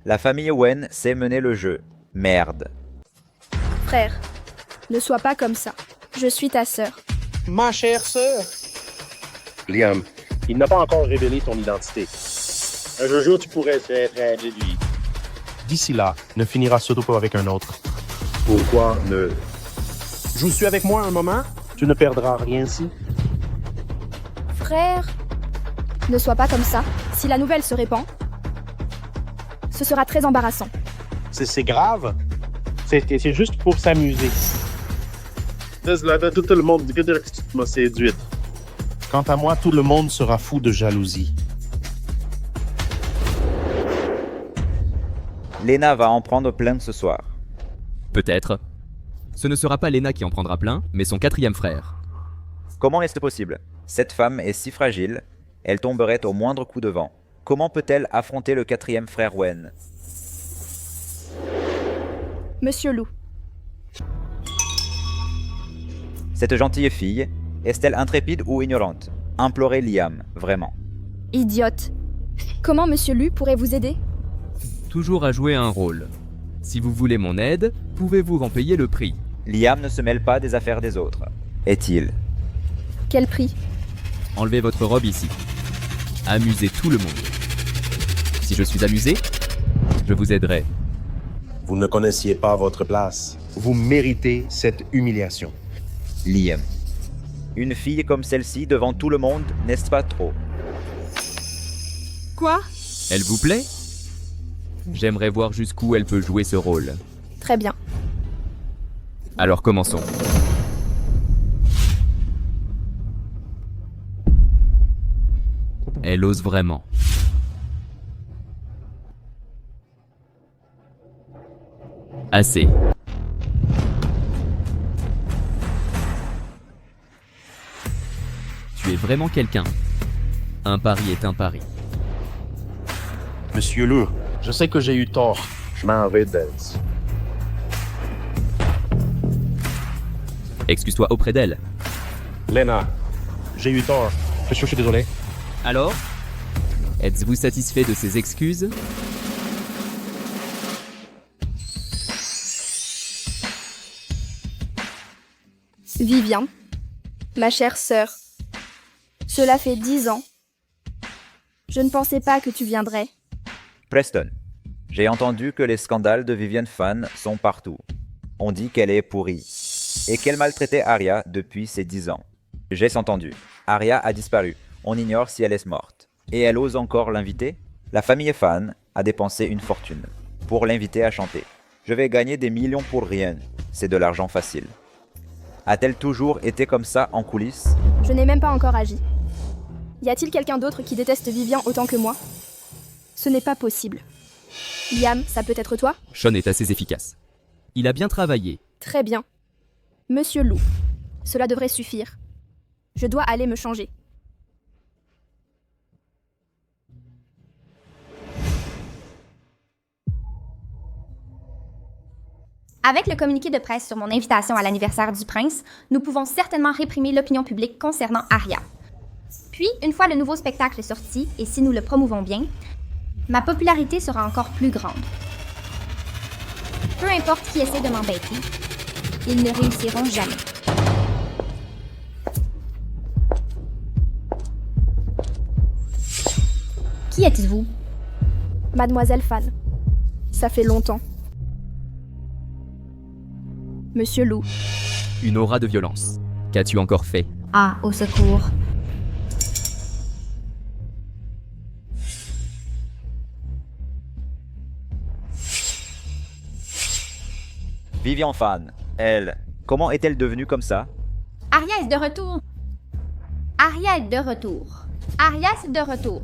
La famille Wen sait mener le jeu. Merde. Frère, ne sois pas comme ça. Je suis ta sœur. Ma chère sœur. Liam, il n'a pas encore révélé ton identité. Un jour, tu pourrais être de lui. D'ici là, ne finira surtout pas avec un autre. Pourquoi ne... Joues-tu avec moi un moment? Tu ne perdras rien ici. Frère, ne sois pas comme ça. Si la nouvelle se répand, ce sera très embarrassant. C'est grave. C'est juste pour s'amuser. Tout le monde dit que tu m'as séduite. Quant à moi, tout le monde sera fou de jalousie. Lena va en prendre plein ce soir. Peut-être. Ce ne sera pas Lena qui en prendra plein, mais son 4e frère. Comment est-ce possible? Cette femme est si fragile, elle tomberait au moindre coup de vent. Comment peut-elle affronter le 4e frère Wen? Monsieur Lou, Cette gentille fille, est-elle intrépide ou ignorante? Implorez Liam, vraiment. idiote. Comment Monsieur Lu pourrait vous aider? Toujours à jouer un rôle. Si vous voulez mon aide, pouvez-vous en payer le prix? Liam ne se mêle pas des affaires des autres. Est-il? Quel prix? Enlevez votre robe ici. Amusez tout le monde. Si je suis amusé, je vous aiderai. Vous ne connaissiez pas votre place. Vous méritez cette humiliation. Liam. Une fille comme celle-ci devant tout le monde, n'est-ce pas trop? Quoi? Elle vous plaît? J'aimerais voir jusqu'où elle peut jouer ce rôle. Très bien. Alors commençons. Elle ose vraiment. Assez. Tu es vraiment quelqu'un. Un pari est un pari. Monsieur Lu, je sais que j'ai eu tort. Je m'en vais d'Els. Excuse-toi auprès d'elle. Lena, j'ai eu tort. Je suis désolé. Alors? Êtes-vous satisfait de ces excuses? Vivian, ma chère sœur, cela fait 10 ans. Je ne pensais pas que tu viendrais. Preston. J'ai entendu que les scandales de Vivian Fan sont partout. On dit qu'elle est pourrie. Et qu'elle maltraitait Arya depuis ses 10 ans. J'ai entendu. Arya a disparu. On ignore si elle est morte. Et elle ose encore l'inviter? La famille Fan a dépensé une fortune pour l'inviter à chanter. Je vais gagner des millions pour rien. C'est de l'argent facile. A-t-elle toujours été comme ça en coulisses? Je n'ai même pas encore agi. Y a-t-il quelqu'un d'autre qui déteste Vivian autant que moi? Ce n'est pas possible. Liam, ça peut être toi? Sean est assez efficace. Il a bien travaillé. Très bien. Monsieur Lou, cela devrait suffire. Je dois aller me changer. Avec le communiqué de presse sur mon invitation à l'anniversaire du prince, nous pouvons certainement réprimer l'opinion publique concernant Arya. Puis, une fois le nouveau spectacle sorti, et si nous le promouvons bien, ma popularité sera encore plus grande. Peu importe qui essaie de m'embêter, ils ne réussiront jamais. Qui êtes-vous? Mademoiselle Fan. Ça fait longtemps. Monsieur Lou. Une aura de violence. Qu'as-tu encore fait? Ah, au secours. Vivian Fan, elle, comment est-elle devenue comme ça? Arya est de retour. Arya est de retour. Arya est de retour.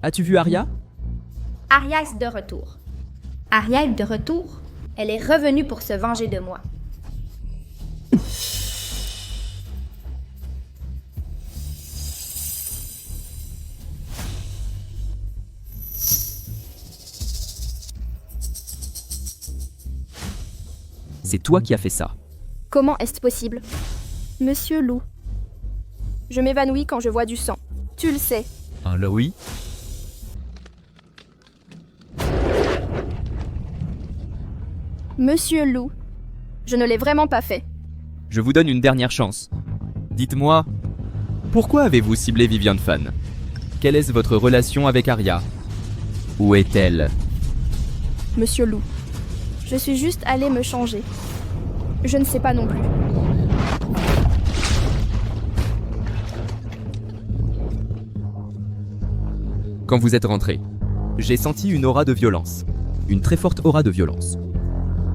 As-tu vu Arya? Arya est de retour. Arya est de retour. Elle est revenue pour se venger de moi. C'est toi qui as fait ça. Comment est-ce possible? Monsieur Lou. Je m'évanouis quand je vois du sang. Tu le sais. Ah là oui? Monsieur Lou. Je ne l'ai vraiment pas fait. Je vous donne une dernière chance. Dites-moi, pourquoi avez-vous ciblé Vivian Fan? Quelle est votre relation avec Arya? Où est-elle? Monsieur Lou. Je suis juste allée me changer. Je ne sais pas non plus. Quand vous êtes rentré, j'ai senti une aura de violence. Une très forte aura de violence.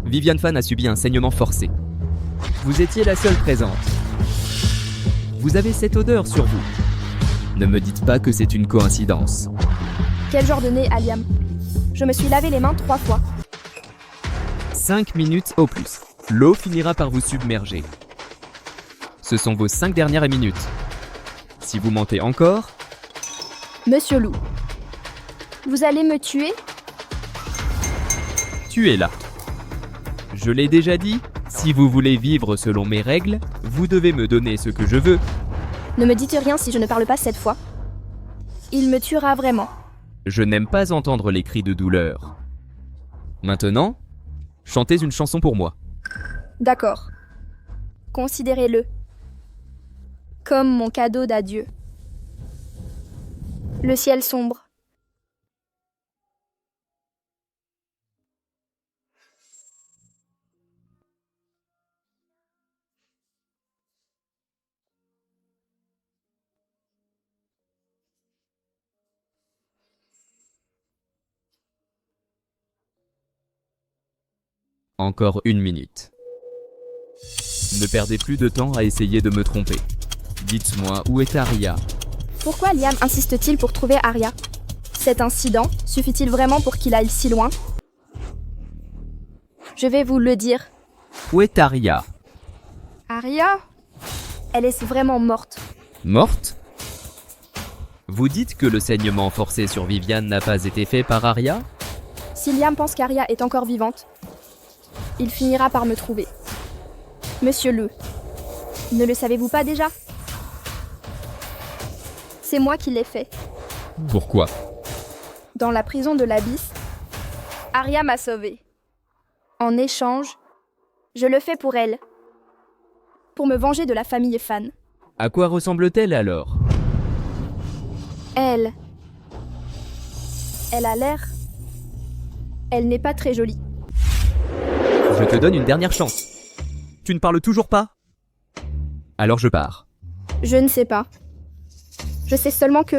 Vivian Fan a subi un saignement forcé. Vous étiez la seule présente. Vous avez cette odeur sur vous. Ne me dites pas que c'est une coïncidence. Quel genre de nez, Liam? Je me suis lavé les mains 3 fois. 5 minutes au plus. L'eau finira par vous submerger. Ce sont vos 5 dernières minutes. Si vous mentez encore, Monsieur Lou, vous allez me tuer? tuez-la. Je l'ai déjà dit, si vous voulez vivre selon mes règles, vous devez me donner ce que je veux. Ne me dites rien si je ne parle pas cette fois. Il me tuera vraiment. Je n'aime pas entendre les cris de douleur. Maintenant, chantez une chanson pour moi. D'accord. Considérez-le comme mon cadeau d'adieu. Le ciel sombre. Encore 1 minute. Ne perdez plus de temps à essayer de me tromper. Dites-moi, où est Arya? Pourquoi Liam insiste-t-il pour trouver Arya? Cet incident suffit-il vraiment pour qu'il aille si loin? Je vais vous le dire. Où est Arya? Arya? Elle est vraiment morte. Morte? Vous dites que le saignement forcé sur Viviane n'a pas été fait par Arya? Si Liam pense qu'Arya est encore vivante, il finira par me trouver. Monsieur Le, ne le savez-vous pas déjà? C'est moi qui l'ai fait. Pourquoi? Dans la prison de l'Abysse, Arya m'a sauvée. En échange, je le fais pour elle. Pour me venger de la famille Fan. À quoi ressemble-t-elle alors? Elle a l'air... Elle n'est pas très jolie. Je te donne une dernière chance. Tu ne parles toujours pas? Alors je pars. Je ne sais pas. Je sais seulement que...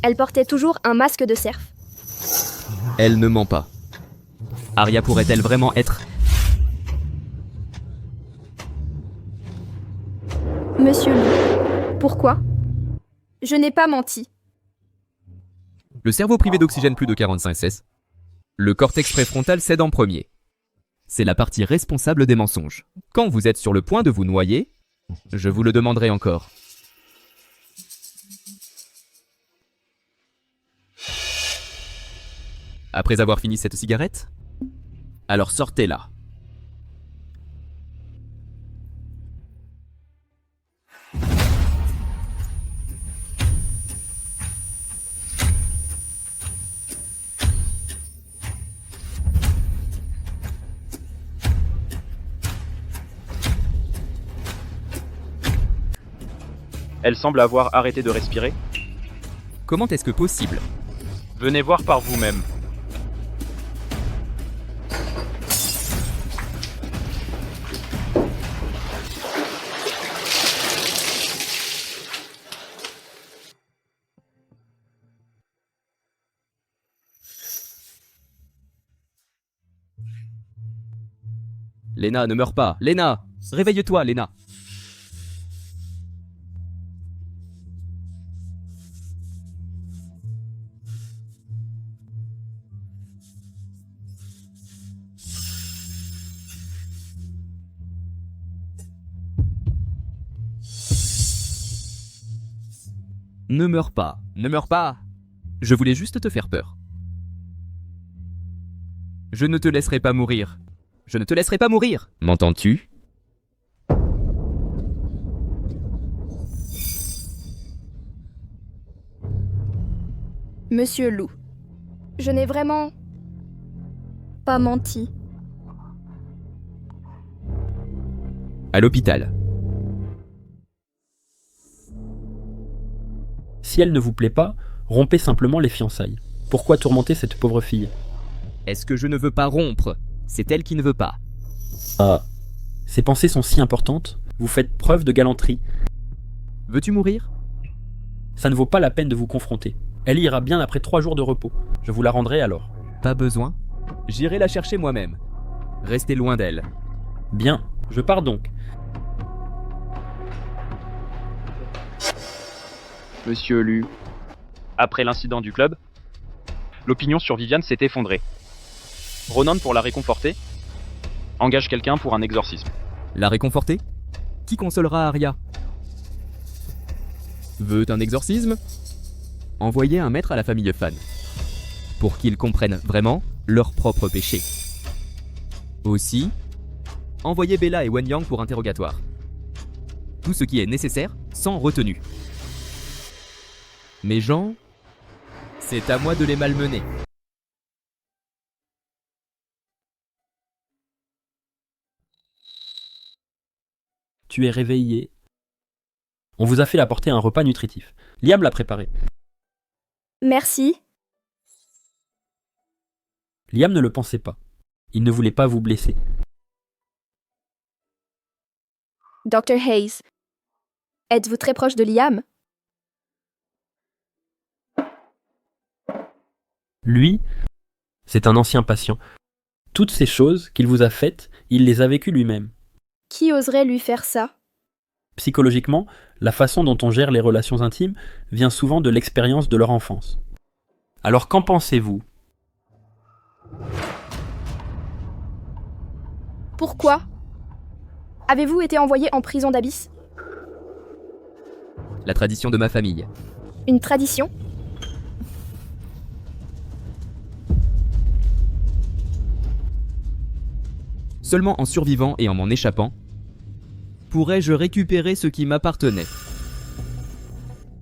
Elle portait toujours un masque de cerf. Elle ne ment pas. Arya pourrait-elle vraiment être... Monsieur Lee, pourquoi? Je n'ai pas menti. Le cerveau privé d'oxygène plus de 45 cesse. Le cortex préfrontal cède en premier. C'est la partie responsable des mensonges. Quand vous êtes sur le point de vous noyer, je vous le demanderai encore. Après avoir fini cette cigarette, alors sortez-la. Elle semble avoir arrêté de respirer. Comment est-ce que possible? Venez voir par vous-même. Lena, ne meurs pas. Lena, réveille-toi, Lena. Ne meurs pas, ne meurs pas. Je voulais juste te faire peur. Je ne te laisserai pas mourir. Je ne te laisserai pas mourir. M'entends-tu? Monsieur Lou, je n'ai vraiment pas menti. À l'hôpital. Si elle ne vous plaît pas, rompez simplement les fiançailles. Pourquoi tourmenter cette pauvre fille? Est-ce que je ne veux pas rompre? C'est elle qui ne veut pas. Ah, ces pensées sont si importantes, vous faites preuve de galanterie. Veux-tu mourir? Ça ne vaut pas la peine de vous confronter. Elle ira bien après 3 jours de repos. Je vous la rendrai alors. Pas besoin. J'irai la chercher moi-même. Restez loin d'elle. Bien, je pars donc. Monsieur Lu. Après l'incident du club, l'opinion sur Viviane s'est effondrée. Ronan, pour la réconforter, engage quelqu'un pour un exorcisme. La réconforter? Qui consolera Arya? Veut un exorcisme? Envoyez un maître à la famille Fan, pour qu'ils comprennent vraiment leurs propres péchés. Aussi, envoyez Bella et Wen Yang pour interrogatoire. Tout ce qui est nécessaire, sans retenue. Mes gens, c'est à moi de les malmener. Tu es réveillé. On vous a fait apporter un repas nutritif. Liam l'a préparé. Merci. Liam ne le pensait pas. Il ne voulait pas vous blesser. Dr. Hayes, êtes-vous très proche de Liam? Lui, c'est un ancien patient. Toutes ces choses qu'il vous a faites, il les a vécues lui-même. Qui oserait lui faire ça? Psychologiquement, la façon dont on gère les relations intimes vient souvent de l'expérience de leur enfance. Alors qu'en pensez-vous? Pourquoi? Avez-vous été envoyé en prison d'Abyss? La tradition de ma famille. Une tradition? Seulement en survivant et en m'en échappant, pourrais-je récupérer ce qui m'appartenait.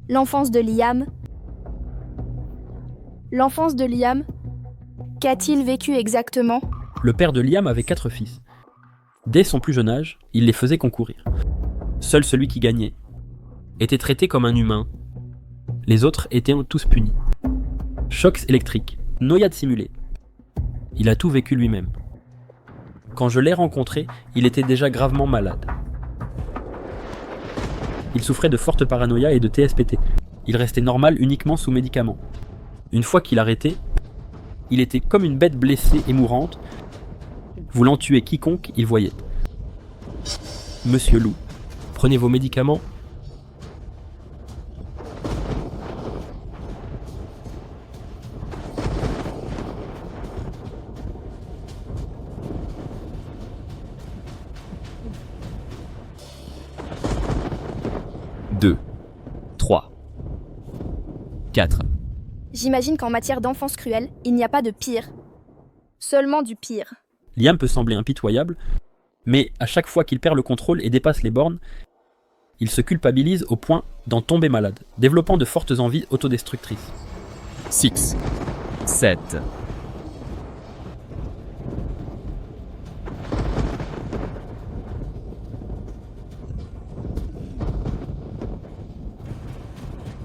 L'enfance de Liam? L'enfance de Liam? Qu'a-t-il vécu exactement? Le père de Liam avait 4 fils. Dès son plus jeune âge, il les faisait concourir. Seul celui qui gagnait était traité comme un humain. Les autres étaient tous punis. Chocs électriques, noyades simulées. Il a tout vécu lui-même. Quand je l'ai rencontré, il était déjà gravement malade. Il souffrait de forte paranoïa et de TSPT. Il restait normal uniquement sous médicaments. Une fois qu'il arrêtait, il était comme une bête blessée et mourante, voulant tuer quiconque il voyait. Monsieur Loup, prenez vos médicaments. Deux, 3, 4. J'imagine qu'en matière d'enfance cruelle, il n'y a pas de pire. Seulement du pire. Liam peut sembler impitoyable, mais à chaque fois qu'il perd le contrôle et dépasse les bornes, il se culpabilise au point d'en tomber malade, développant de fortes envies autodestructrices. 6, 7.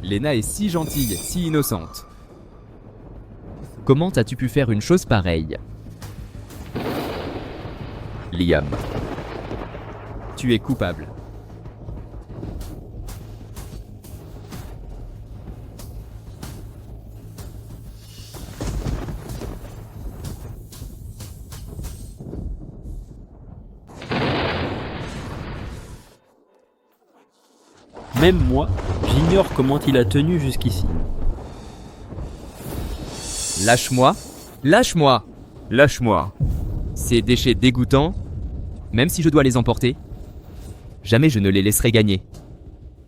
Lena est si gentille, si innocente. Comment as-tu pu faire une chose pareille? Liam. Tu es coupable. Même moi, j'ignore comment il a tenu jusqu'ici. Lâche-moi. Lâche-moi. Lâche-moi. Ces déchets dégoûtants, même si je dois les emporter, jamais je ne les laisserai gagner.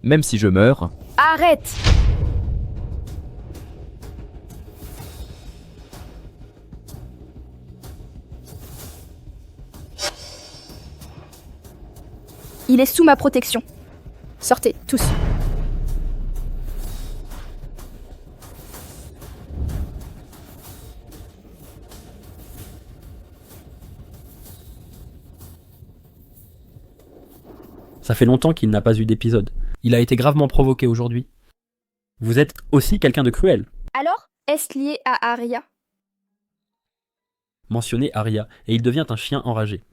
Même si je meurs. Arrête! Il est sous ma protection. Sortez, tous. Ça fait longtemps qu'il n'a pas eu d'épisode. Il a été gravement provoqué aujourd'hui. Vous êtes aussi quelqu'un de cruel. Alors, est-ce lié à Arya? Mentionnez Arya, et il devient un chien enragé.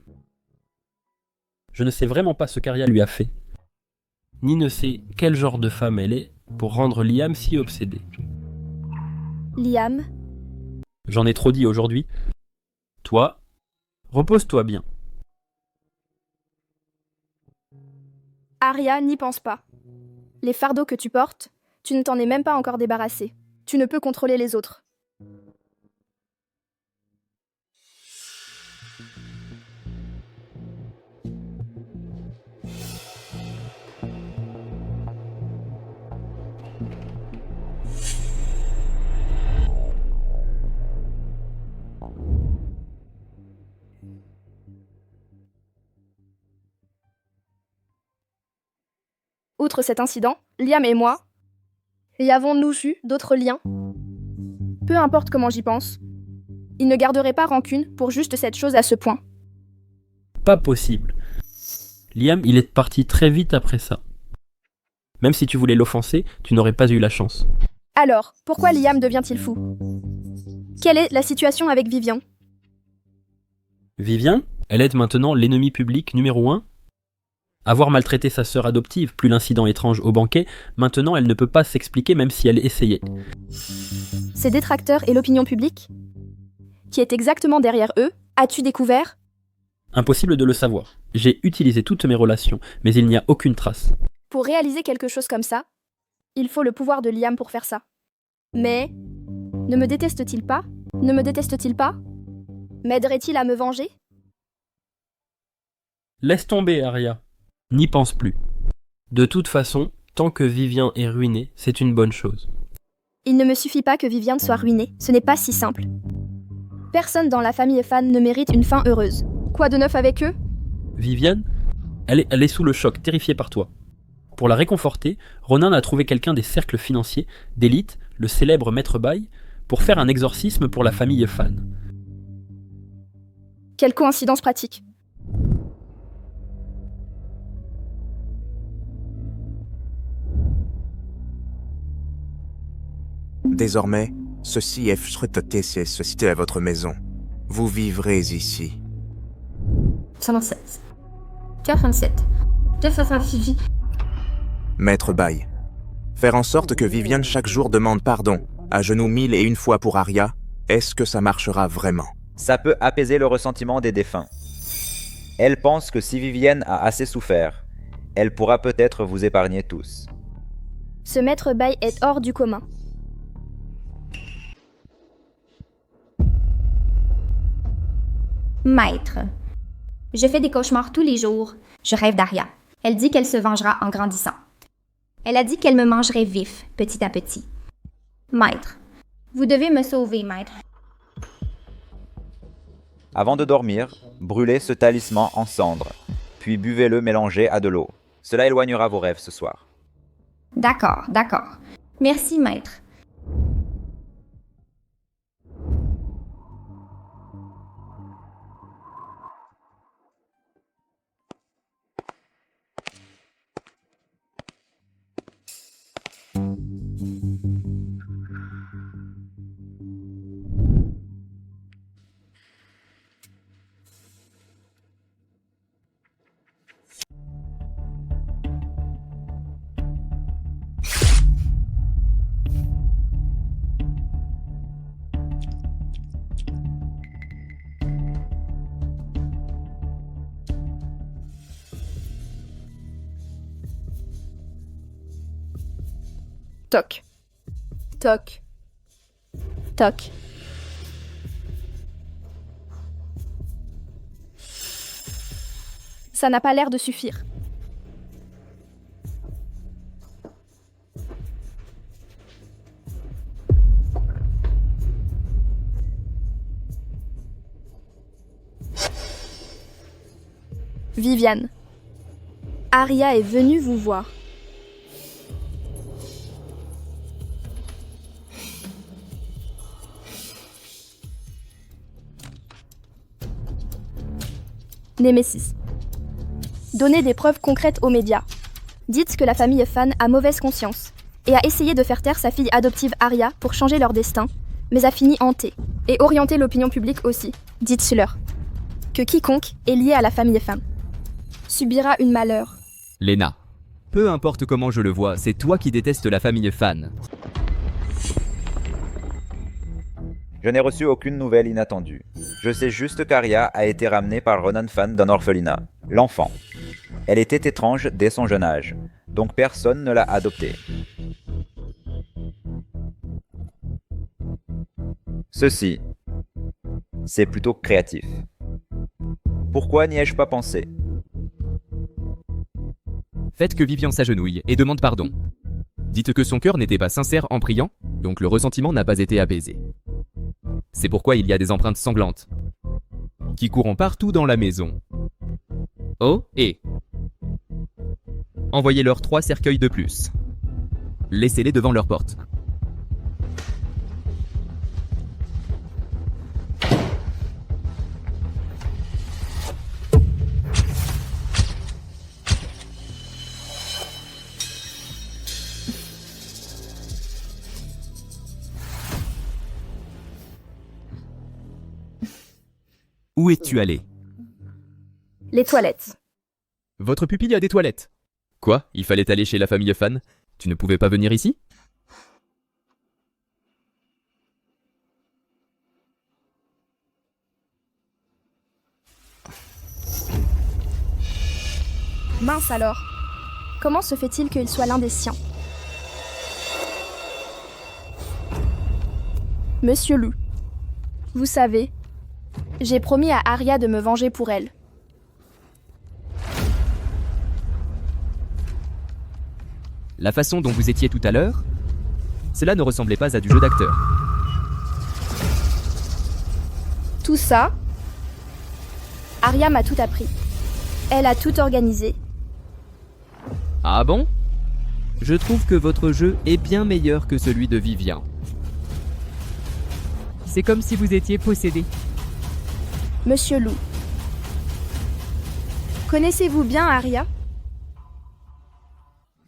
Je ne sais vraiment pas ce qu'Arya lui a fait, ni ne sais quel genre de femme elle est pour rendre Liam si obsédé. Liam? J'en ai trop dit aujourd'hui. Toi, repose-toi bien. Arya, n'y pense pas. Les fardeaux que tu portes, tu ne t'en es même pas encore débarrassé. Tu ne peux contrôler les autres. Outre cet incident, Liam et moi, y avons-nous eu d'autres liens? Peu importe comment j'y pense, il ne garderait pas rancune pour juste cette chose à ce point. Pas possible. Liam, il est parti très vite après ça. Même si tu voulais l'offenser, tu n'aurais pas eu la chance. Alors, pourquoi Liam devient-il fou? Quelle est la situation avec Vivian? Vivian, elle est maintenant l'ennemi public numéro 1. Avoir maltraité sa sœur adoptive, plus l'incident étrange au banquet, maintenant elle ne peut pas s'expliquer même si elle essayait. Ses détracteurs et l'opinion publique? Qui est exactement derrière eux? As-tu découvert? Impossible de le savoir. J'ai utilisé toutes mes relations, mais il n'y a aucune trace. Pour réaliser quelque chose comme ça, il faut le pouvoir de Liam pour faire ça. Mais ne me déteste-t-il pas? Ne me déteste-t-il pas? M'aiderait-il à me venger? Laisse tomber, Arya. N'y pense plus. De toute façon, tant que Vivian est ruinée, c'est une bonne chose. Il ne me suffit pas que Vivian soit ruinée, ce n'est pas si simple. Personne dans la famille Fan ne mérite une fin heureuse. Quoi de neuf avec eux? Vivian, elle est sous le choc, terrifiée par toi. Pour la réconforter, Ronan a trouvé quelqu'un des cercles financiers, d'élite, le célèbre Maître Bail, pour faire un exorcisme pour la famille Fan. Quelle coïncidence pratique. Désormais, ceci est ceci est votre maison. Vous vivrez ici. 116. 47. 266. Maître Bail. Faire en sorte que Vivian chaque jour demande pardon, à genoux 1001 fois pour Arya, est-ce que ça marchera vraiment? Ça peut apaiser le ressentiment des défunts. Elle pense que si Vivienne a assez souffert, elle pourra peut-être vous épargner tous. Ce maître Bail est hors du commun. Maître. Je fais des cauchemars tous les jours. Je rêve d'Arya. Elle dit qu'elle se vengera en grandissant. Elle a dit qu'elle me mangerait vif, petit à petit. Maître. Vous devez me sauver, maître. Avant de dormir, brûlez ce talisman en cendres, puis buvez-le mélangé à de l'eau. Cela éloignera vos rêves ce soir. D'accord, d'accord. Merci, maître. Toc. Toc. Toc. Ça n'a pas l'air de suffire. Viviane. Arya est venue vous voir. Némésis. Donnez des preuves concrètes aux médias. Dites que la famille Fan a mauvaise conscience et a essayé de faire taire sa fille adoptive Arya pour changer leur destin, mais a fini hantée et orienter l'opinion publique aussi. Dites-leur que quiconque est lié à la famille Fan subira une malheur. Lena, peu importe comment je le vois, c'est toi qui détestes la famille Fan. Je n'ai reçu aucune nouvelle inattendue. Je sais juste qu'Arya a été ramenée par Ronan Fan d'un orphelinat, l'enfant. Elle était étrange dès son jeune âge, donc personne ne l'a adoptée. Ceci, c'est plutôt créatif. Pourquoi n'y ai-je pas pensé? Faites que Vivian s'agenouille et demande pardon. Dites que son cœur n'était pas sincère en priant, donc le ressentiment n'a pas été apaisé. C'est pourquoi il y a des empreintes sanglantes qui courent partout dans la maison. Oh, et Envoyez-leur 3 cercueils de plus. Laissez-les devant leur porte. Où es-tu allé? Les toilettes. Votre pupille a des toilettes. Quoi? Il fallait aller chez la famille Fan? Tu ne pouvais pas venir ici? Mince alors. Comment se fait-il qu'il soit l'un des siens? Monsieur Loup, vous savez, j'ai promis à Arya de me venger pour elle. La façon dont vous étiez tout à l'heure, cela ne ressemblait pas à du jeu d'acteur. Tout ça, Arya m'a tout appris. Elle a tout organisé. Ah bon? Je trouve que votre jeu est bien meilleur que celui de Vivien. C'est comme si vous étiez possédé. Monsieur Loup, connaissez-vous bien Arya?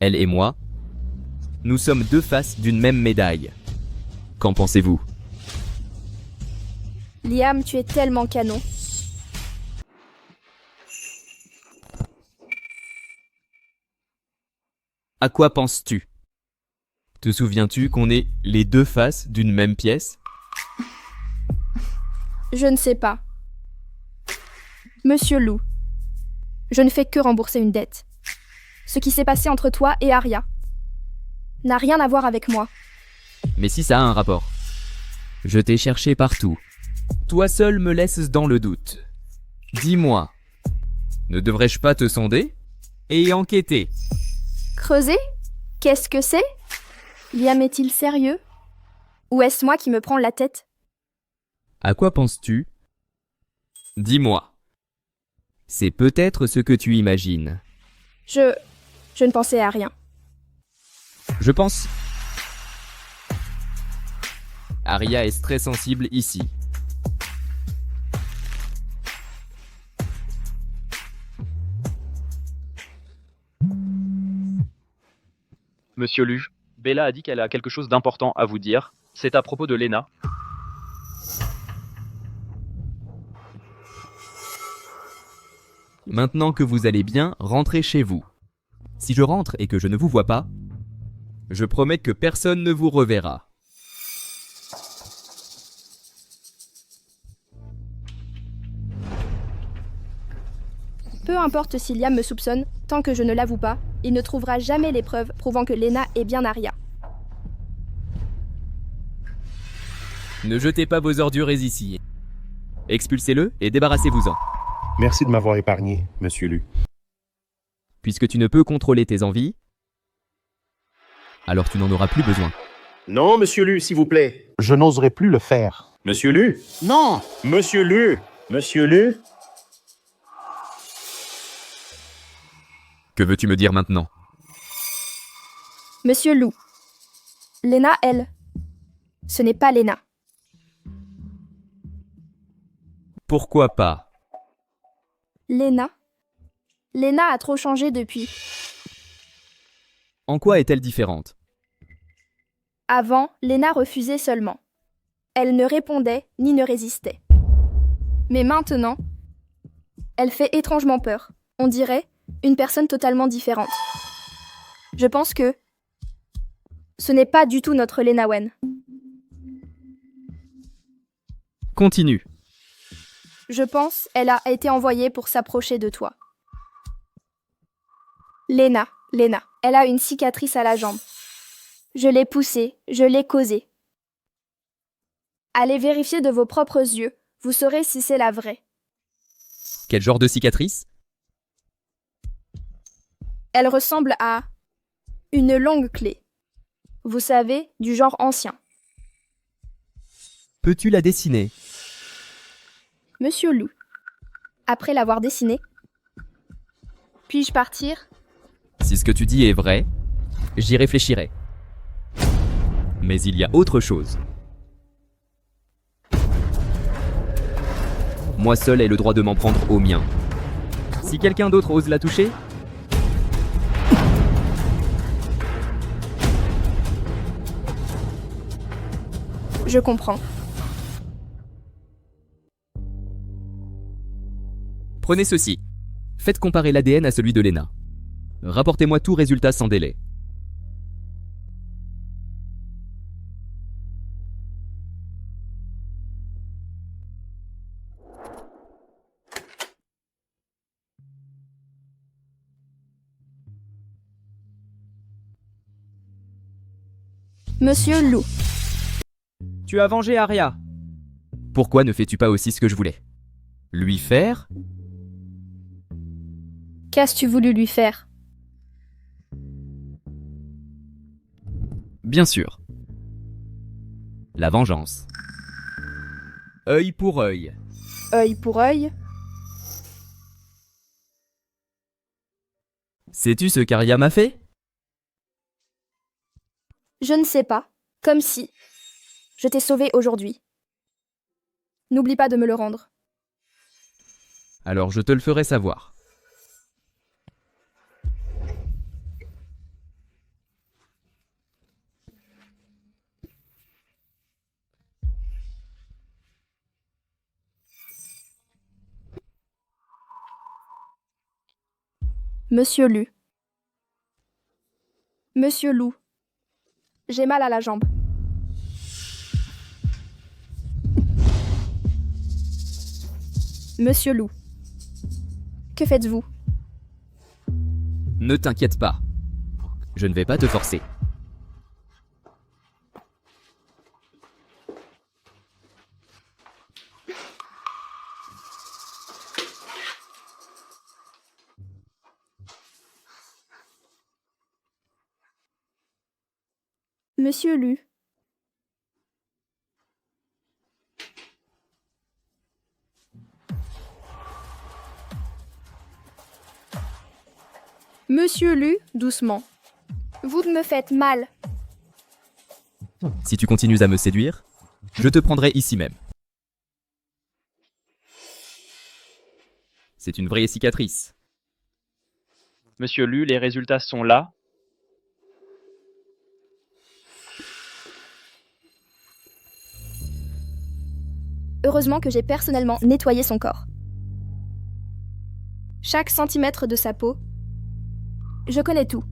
Elle et moi, nous sommes deux faces d'une même médaille. Qu'en pensez-vous? Liam, tu es tellement canon. À quoi penses-tu? Te souviens-tu qu'on est les deux faces d'une même pièce? Je ne sais pas. Monsieur Loup, je ne fais que rembourser une dette. Ce qui s'est passé entre toi et Arya n'a rien à voir avec moi. Mais si ça a un rapport. Je t'ai cherché partout. Toi seul me laisses dans le doute. Dis-moi, ne devrais-je pas te sonder et enquêter? Creuser? Qu'est-ce que c'est? Liam est-il sérieux? Ou est-ce moi qui me prends la tête? À quoi penses-tu? Dis-moi. C'est peut-être ce que tu imagines. Je ne pensais à rien. Je pense... Arya est très sensible ici. Monsieur Lu, Bella a dit qu'elle a quelque chose d'important à vous dire. C'est à propos de Lena. Maintenant que vous allez bien, rentrez chez vous. Si je rentre et que je ne vous vois pas, je promets que personne ne vous reverra. Peu importe si Liam me soupçonne, tant que je ne l'avoue pas, il ne trouvera jamais les preuves prouvant que Lena est bien Arya. Ne jetez pas vos ordures ici. Expulsez-le et débarrassez-vous-en. Merci de m'avoir épargné, Monsieur Lu. Puisque tu ne peux contrôler tes envies, alors tu n'en auras plus besoin. Non, Monsieur Lu, s'il vous plaît. Je n'oserais plus le faire. Monsieur Lu? Non! Monsieur Lu! Monsieur Lu? Que veux-tu me dire maintenant? Monsieur Loup, Lena, elle, ce n'est pas Lena. Pourquoi pas? Lena a trop changé depuis. En quoi est-elle différente? Avant, Lena refusait seulement. Elle ne répondait ni ne résistait. Mais maintenant, elle fait étrangement peur. On dirait une personne totalement différente. Je pense que ce n'est pas du tout notre Lena Wen. Continue. Je pense elle a été envoyée pour s'approcher de toi. Lena, elle a une cicatrice à la jambe. Je l'ai poussée, je l'ai causée. Allez vérifier de vos propres yeux, vous saurez si c'est la vraie. Quel genre de cicatrice? Elle ressemble à une longue clé. Vous savez, du genre ancien. Peux-tu la dessiner? Monsieur Loup, après l'avoir dessinée, puis-je partir? Si ce que tu dis est vrai, j'y réfléchirai. Mais il y a autre chose. Moi seul ai le droit de m'en prendre au mien. Si quelqu'un d'autre ose la toucher, Je comprends. prenez ceci. Faites comparer l'ADN à celui de Lena. Rapportez-moi tout résultat sans délai. Monsieur Lou. Tu as vengé Arya. Pourquoi ne fais-tu pas aussi ce que je voulais? Lui faire? Qu'as-tu voulu lui faire? Bien sûr. La vengeance. Œil pour œil. Œil pour œil? Sais-tu ce qu'Arya m'a fait? Je ne sais pas. Comme si. Je t'ai sauvé aujourd'hui. N'oublie pas de me le rendre. Alors je te le ferai savoir. Monsieur Lu. Monsieur Lou. J'ai mal à la jambe. Monsieur Lou. Que faites-vous? Ne t'inquiète pas. Je ne vais pas te forcer. Monsieur Lu. Monsieur Lu, doucement. Vous me faites mal. Si tu continues à me séduire, je te prendrai ici même. C'est une vraie cicatrice. Monsieur Lu, les résultats sont là. Heureusement que j'ai personnellement nettoyé son corps. Chaque centimètre de sa peau. Je connais tout.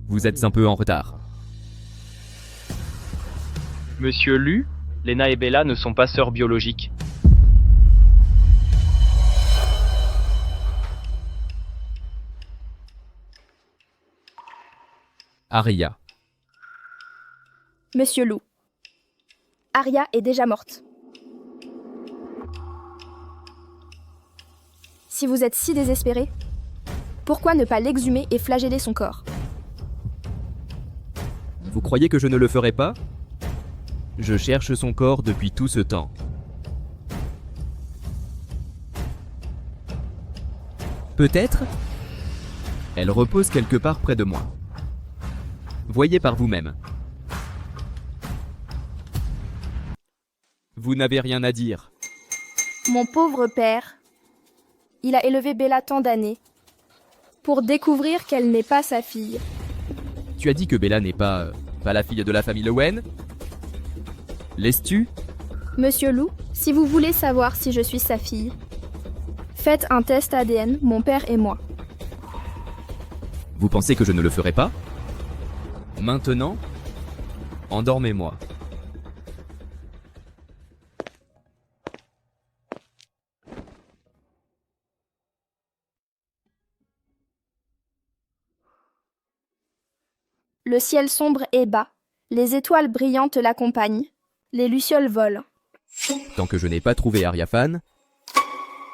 Vous êtes un peu en retard. Monsieur Lu, Lena et Bella ne sont pas sœurs biologiques. Arya. Monsieur Lou. Arya est déjà morte. Si vous êtes si désespéré, pourquoi ne pas l'exhumer et flageller son corps? Vous croyez que je ne le ferai pas? Je cherche son corps depuis tout ce temps. Peut-être elle repose quelque part près de moi. Voyez par vous-même. Vous n'avez rien à dire. Mon pauvre père, il a élevé Bella tant d'années pour découvrir qu'elle n'est pas sa fille. Tu as dit que Bella n'est pas la fille de la famille Lewen? Laisses-tu? Monsieur Lou, si vous voulez savoir si je suis sa fille, faites un test ADN, mon père et moi. Vous pensez que je ne le ferai pas? Maintenant, endormez-moi. Le ciel sombre est bas, les étoiles brillantes l'accompagnent, les lucioles volent. Tant que je n'ai pas trouvé Arya Fan,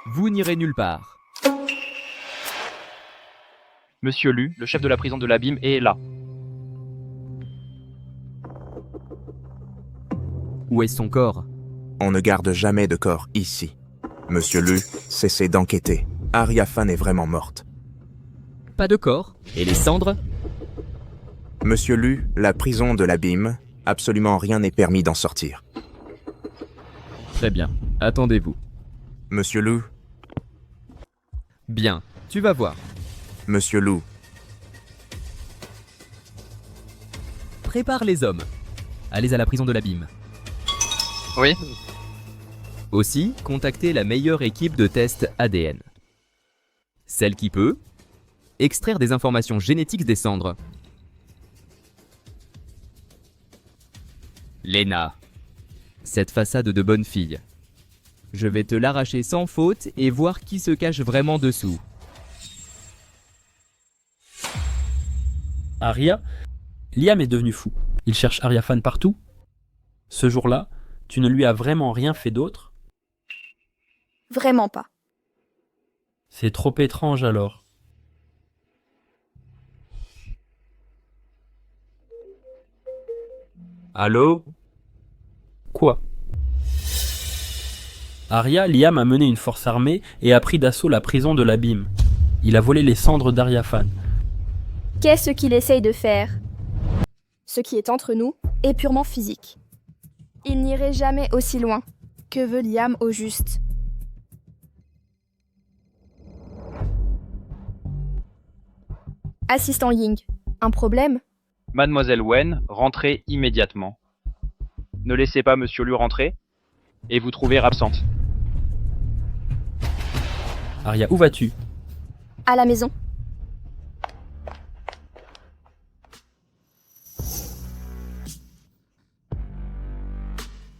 vous n'irez nulle part. Monsieur Lu, le chef de la prison de l'Abîme, est là. Où est son corps? On ne garde jamais de corps ici. Monsieur Lu, cessez d'enquêter. Arya Fan est vraiment morte. Pas de corps. Et les cendres? Monsieur Lu, la prison de l'abîme, absolument rien n'est permis d'en sortir. Très bien. Attendez-vous. Monsieur Lu, Bien. Tu vas voir. Monsieur Lu, Prépare les hommes. Allez à la prison de l'abîme. Oui. Aussi, contactez la meilleure équipe de test ADN. Celle qui peut extraire des informations génétiques des cendres. Lena, cette façade de bonne fille. Je vais te l'arracher sans faute et voir qui se cache vraiment dessous. Arya, Liam est devenu fou. Il cherche Arya Fan partout. Ce jour-là, tu ne lui as vraiment rien fait d'autre? Vraiment pas. C'est trop étrange alors. Allô? Quoi? Arya, Liam a mené une force armée et a pris d'assaut la prison de l'abîme. Il a volé les cendres d'Arya Fan. Qu'est-ce qu'il essaye de faire? Ce qui est entre nous est purement physique. Il n'irait jamais aussi loin. Que veut Liam au juste? Assistant Ying, un problème? Mademoiselle Wen, rentrez immédiatement. Ne laissez pas Monsieur Lu rentrer et vous trouver absente. Arya, où vas-tu? À la maison.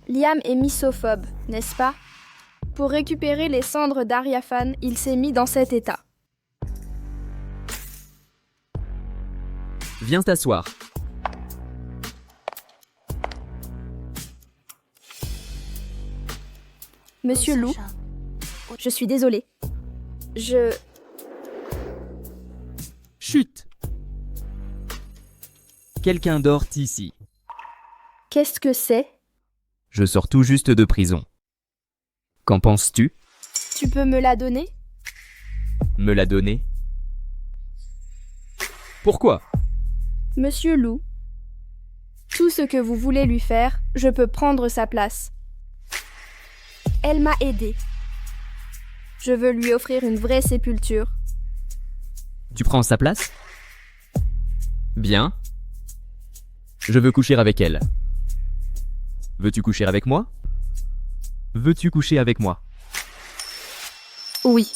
Liam est misophobe, n'est-ce pas? Pour récupérer les cendres d'Arya Fan, il s'est mis dans cet état. Viens t'asseoir. Monsieur Lu, je suis désolée. Chut! Quelqu'un dort ici. Qu'est-ce que c'est? Je sors tout juste de prison. Qu'en penses-tu? Tu peux me la donner? Me la donner? Pourquoi? Monsieur Lu, tout ce que vous voulez lui faire, je peux prendre sa place. Elle m'a aidée. Je veux lui offrir une vraie sépulture. Tu prends sa place? Bien. Je veux coucher avec elle. Veux-tu coucher avec moi? Veux-tu coucher avec moi? Oui.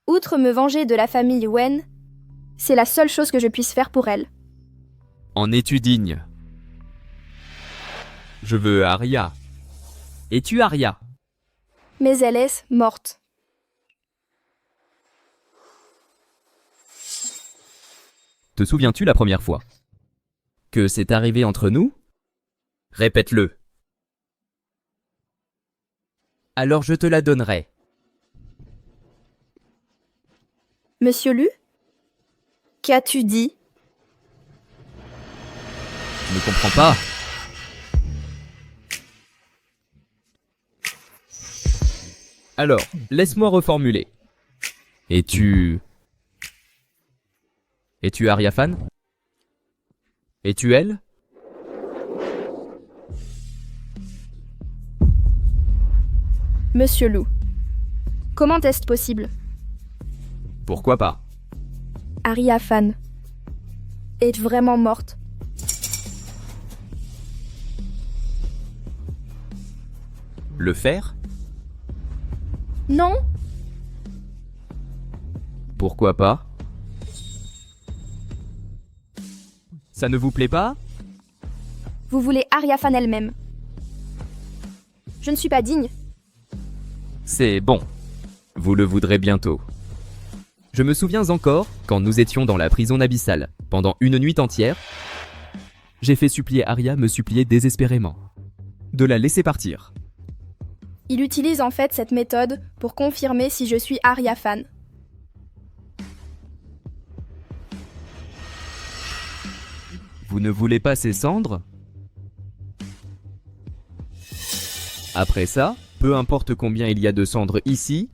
Outre me venger de la famille Wen, c'est la seule chose que je puisse faire pour elle. En es-tu digne? Je veux Arya. Es-tu Arya? Mais elle est morte. Te souviens-tu la première fois que c'est arrivé entre nous? Répète-le. Alors je te la donnerai. Monsieur Lu? Qu'as-tu dit? Je ne comprends pas. Alors, laisse-moi reformuler. Es-tu Arya Fan? Es-tu elle? Monsieur Lu, comment est-ce possible? Pourquoi pas? Arya Fan est vraiment morte. Le faire? Non? Pourquoi pas? Ça ne vous plaît pas? Vous voulez Arya Fan elle-même. Je ne suis pas digne. C'est bon. Vous le voudrez bientôt. Je me souviens encore, quand nous étions dans la prison abyssale, pendant une nuit entière, j'ai fait supplier Arya me supplier désespérément de la laisser partir. Il utilise en fait cette méthode pour confirmer si je suis Arya Fan. Vous ne voulez pas ces cendres? Après ça, peu importe combien il y a de cendres ici,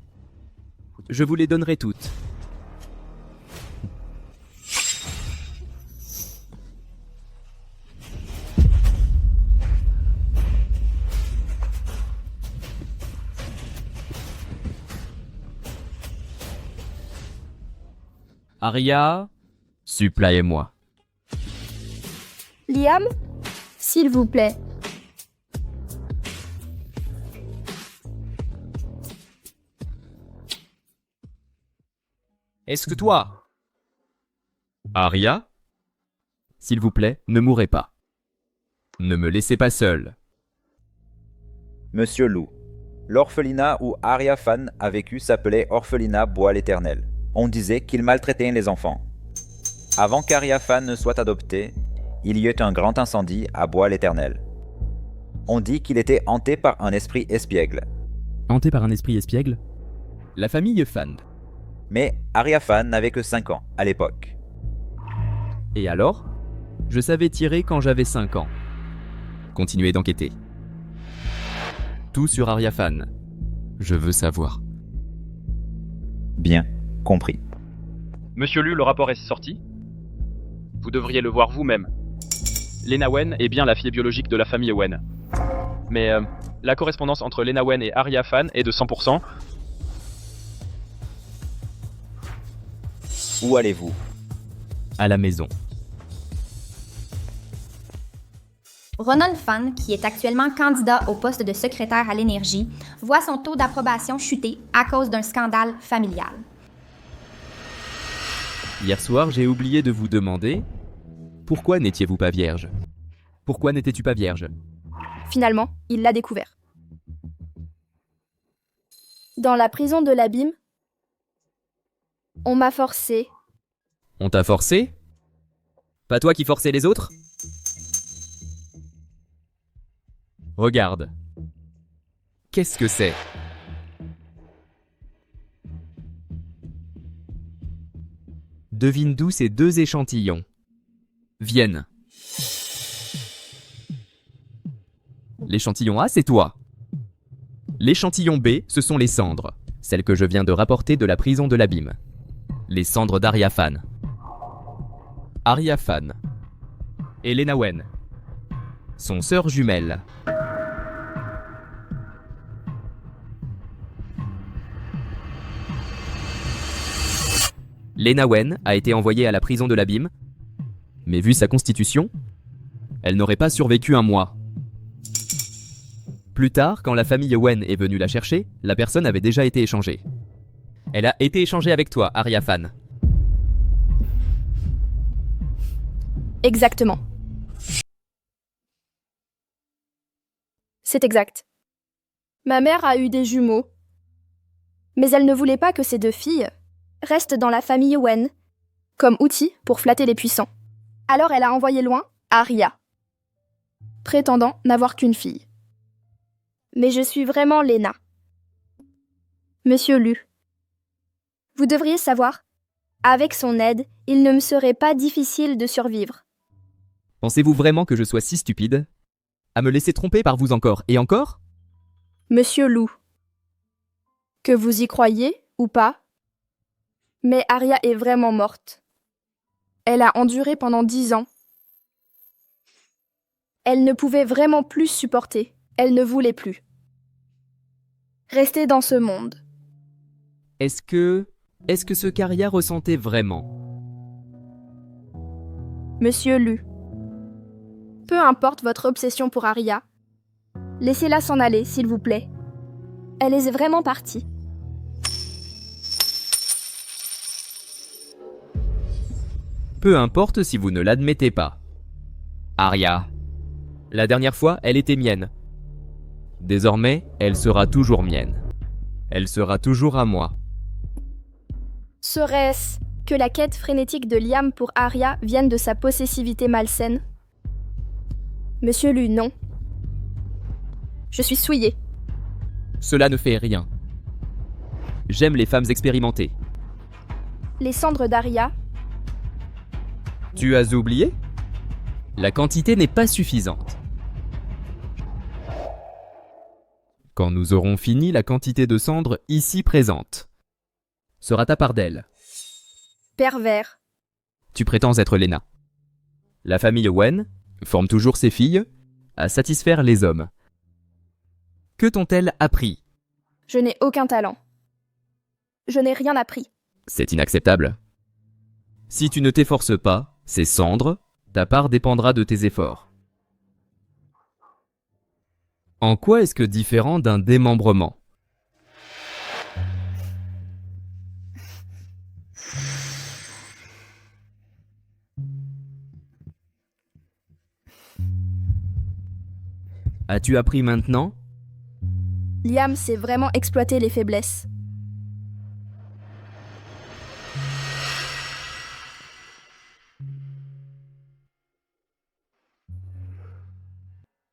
je vous les donnerai toutes. Arya, suppléez-moi. Liam, s'il vous plaît. Est-ce que toi, Arya, s'il vous plaît, ne mourrez pas. Ne me laissez pas seul. Monsieur Lou, l'orphelinat où Arya Fan a vécu s'appelait Orphelinat Bois l'Éternel. On disait qu'il maltraitait les enfants. Avant qu'Arya Fan ne soit adoptée, il y eut un grand incendie à Bois l'Éternel. On dit qu'il était hanté par un esprit espiègle. Hanté par un esprit espiègle? La famille Fan. Mais Arya Fan n'avait que 5 ans à l'époque. Et alors? Je savais tirer quand j'avais 5 ans. Continuez d'enquêter. Tout sur Arya Fan. Je veux savoir. Bien, compris. Monsieur Lu, le rapport est sorti. Vous devriez le voir vous-même. Lena Wen est bien la fille biologique de la famille Wen. Mais la correspondance entre Lena Wen et Arya Fan est de 100%. Où allez-vous? À la maison. Ronan Fan, qui est actuellement candidat au poste de secrétaire à l'énergie, voit son taux d'approbation chuter à cause d'un scandale familial. Hier soir, j'ai oublié de vous demander pourquoi n'étiez-vous pas vierge? Pourquoi n'étais-tu pas vierge? Finalement, il l'a découvert. Dans la prison de l'abîme, on m'a forcé. On t'a forcé? Pas toi qui forçais les autres? Regarde. Qu'est-ce que c'est? Devine d'où ces 2 échantillons viennent. L'échantillon A, c'est toi. L'échantillon B, ce sont les cendres, celles que je viens de rapporter de la prison de l'abîme. Les cendres d'Arya Fan. Arya Fan et Lena Wen sont sœurs jumelles. Lena Wen a été envoyée à la prison de l'abîme, mais vu sa constitution, elle n'aurait pas survécu un mois. Plus tard, quand la famille Wen est venue la chercher, la personne avait déjà été échangée. Elle a été échangée avec toi, Arya Fan. Exactement. C'est exact. Ma mère a eu des jumeaux, mais elle ne voulait pas que ces 2 filles restent dans la famille Wen, comme outil pour flatter les puissants. Alors elle a envoyé loin Arya, prétendant n'avoir qu'une fille. Mais je suis vraiment Lena. Monsieur Lu, vous devriez savoir, avec son aide, il ne me serait pas difficile de survivre. Pensez-vous vraiment que je sois si stupide à me laisser tromper par vous encore et encore? Monsieur Lu, que vous y croyez ou pas, mais Arya est vraiment morte. Elle a enduré pendant 10 ans. Elle ne pouvait vraiment plus supporter. Elle ne voulait plus rester dans ce monde. Est-ce que ce qu'Arya ressentait vraiment? Monsieur Lu, peu importe votre obsession pour Arya, laissez-la s'en aller, s'il vous plaît. Elle est vraiment partie. Peu importe si vous ne l'admettez pas. Arya, la dernière fois, elle était mienne. Désormais, elle sera toujours mienne. Elle sera toujours à moi. Serait-ce que la quête frénétique de Liam pour Arya vienne de sa possessivité malsaine? Monsieur Lu, non. Je suis souillée. Cela ne fait rien. J'aime les femmes expérimentées. Les cendres d'Arya. Tu as oublié? La quantité n'est pas suffisante. Quand nous aurons fini, la quantité de cendres ici présente sera ta part d'elle. Pervers. Tu prétends être Lena. La famille Wen forme toujours ses filles à satisfaire les hommes. Que t'ont-elles appris? Je n'ai aucun talent. Je n'ai rien appris. C'est inacceptable. Si tu ne t'efforces pas, ces cendres, ta part dépendra de tes efforts. En quoi est-ce que différent d'un démembrement? As-tu appris maintenant? Liam sait vraiment exploiter les faiblesses.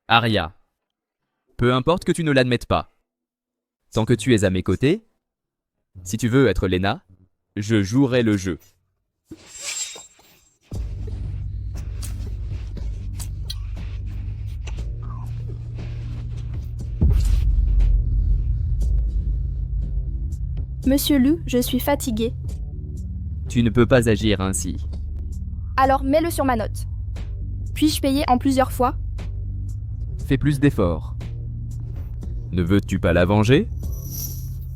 Arya, peu importe que tu ne l'admettes pas. Tant que tu es à mes côtés, si tu veux être Lena, je jouerai le jeu. Monsieur Lu, je suis fatiguée. Tu ne peux pas agir ainsi. Alors mets-le sur ma note. Puis-je payer en plusieurs fois? Fais plus d'efforts. Ne veux-tu pas la venger?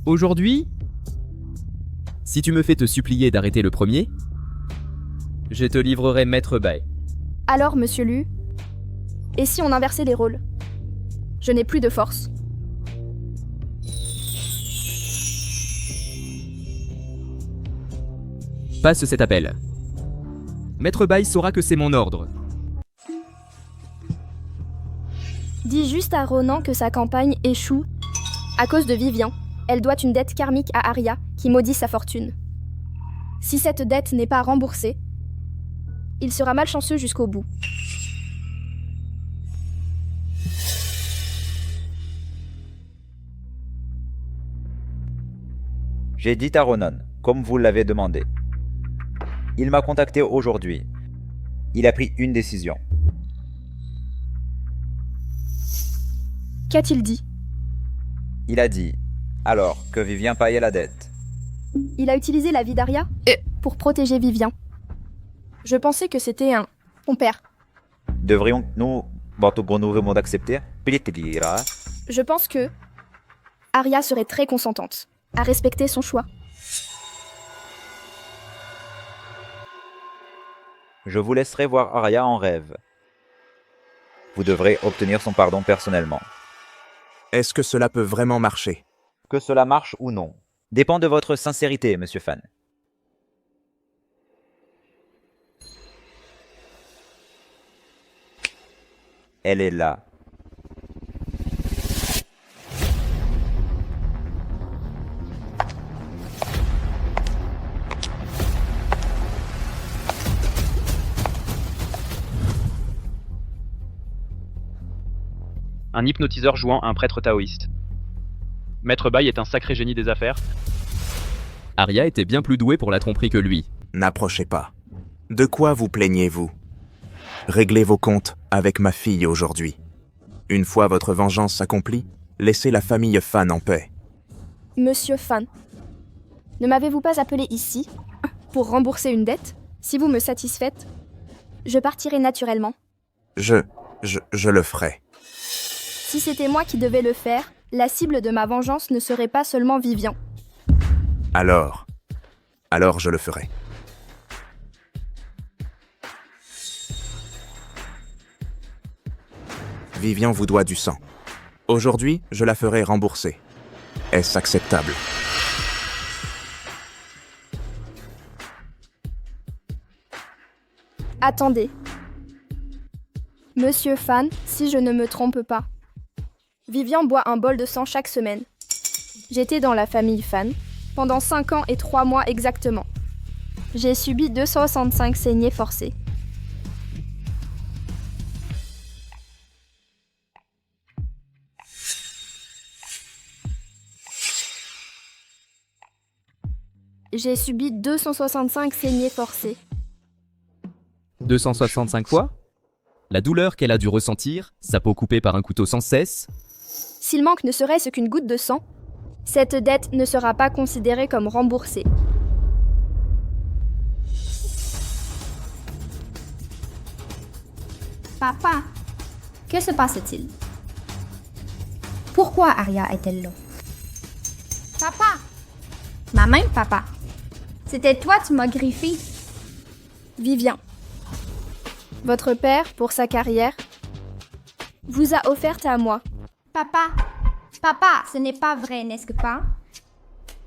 Aujourd'hui, si tu me fais te supplier d'arrêter le premier, je te livrerai Maître Bai. Alors, monsieur Lu, et si on inversait les rôles? Je n'ai plus de force. Passe cet appel. Maître Bai saura que c'est mon ordre. Dis juste à Ronan que sa campagne échoue à cause de Vivian. Elle doit une dette karmique à Arya qui maudit sa fortune. Si cette dette n'est pas remboursée, il sera malchanceux jusqu'au bout. J'ai dit à Ronan, comme vous l'avez demandé. Il m'a contacté aujourd'hui. Il a pris une décision. Qu'a-t-il dit? Il a dit, alors que Vivien payait la dette. Il a utilisé la vie d'Arya pour protéger Vivian. Je pensais que c'était un compère. Devrions-nous vraiment d'accepter? Je pense que Arya serait très consentante à respecter son choix. Je vous laisserai voir Arya en rêve. Vous devrez obtenir son pardon personnellement. Est-ce que cela peut vraiment marcher? Que cela marche ou non, dépend de votre sincérité, Monsieur Fan. Elle est là. Un hypnotiseur jouant un prêtre taoïste. Maître Bai est un sacré génie des affaires. Arya était bien plus douée pour la tromperie que lui. N'approchez pas. De quoi vous plaignez-vous? Réglez vos comptes avec ma fille aujourd'hui. Une fois votre vengeance s'accomplie, laissez la famille Fan en paix. Monsieur Fan, ne m'avez-vous pas appelé ici pour rembourser une dette? Si vous me satisfaites, je partirai naturellement. Je le ferai. Si c'était moi qui devais le faire, la cible de ma vengeance ne serait pas seulement Vivian. Alors je le ferai. Vivian vous doit du sang. Aujourd'hui, je la ferai rembourser. Est-ce acceptable? Attendez. Monsieur Fan, si je ne me trompe pas, Vivian boit un bol de sang chaque semaine. J'étais dans la famille Fan pendant 5 ans et 3 mois exactement. J'ai subi 265 saignées forcées. J'ai subi 265 saignées forcées. 265 fois? La douleur qu'elle a dû ressentir, sa peau coupée par un couteau sans cesse, S'il manque ne serait-ce qu'une goutte de sang, cette dette ne sera pas considérée comme remboursée. Papa, que se passe-t-il? Pourquoi Arya est-elle là? Papa! Ma main, papa. C'était toi, tu m'as griffé. Vivien. Votre père, pour sa carrière, vous a offerte à moi. Papa, papa, ce n'est pas vrai, n'est-ce pas?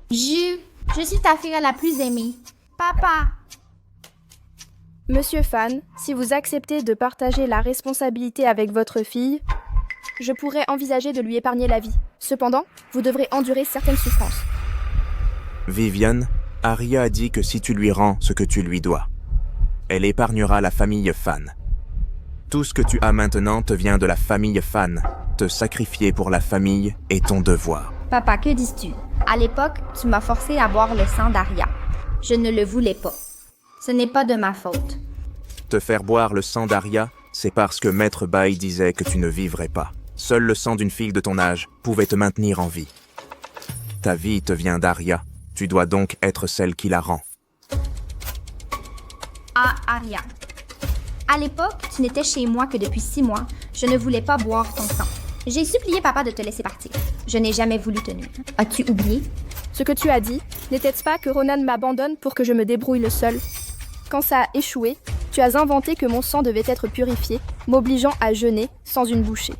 Je suis ta fille la plus aimée. Papa! Monsieur Fan, si vous acceptez de partager la responsabilité avec votre fille, je pourrais envisager de lui épargner la vie. Cependant, vous devrez endurer certaines souffrances. Vivian, Arya a dit que si tu lui rends ce que tu lui dois, elle épargnera la famille Fan. Tout ce que tu as maintenant te vient de la famille Fan. Te sacrifier pour la famille est ton devoir. Papa, que dis-tu? À l'époque, tu m'as forcé à boire le sang d'Arya. Je ne le voulais pas. Ce n'est pas de ma faute. Te faire boire le sang d'Arya, c'est parce que Maître Baï disait que tu ne vivrais pas. Seul le sang d'une fille de ton âge pouvait te maintenir en vie. Ta vie te vient d'Arya. Tu dois donc être celle qui la rend. Ah, Arya. À l'époque, tu n'étais chez moi que depuis 6 mois. Je ne voulais pas boire ton sang. J'ai supplié papa de te laisser partir. Je n'ai jamais voulu te nuire. As-tu oublié? Ce que tu as dit, n'était-ce pas que Ronan m'abandonne pour que je me débrouille le seul? Quand ça a échoué, tu as inventé que mon sang devait être purifié, m'obligeant à jeûner sans une bouchée.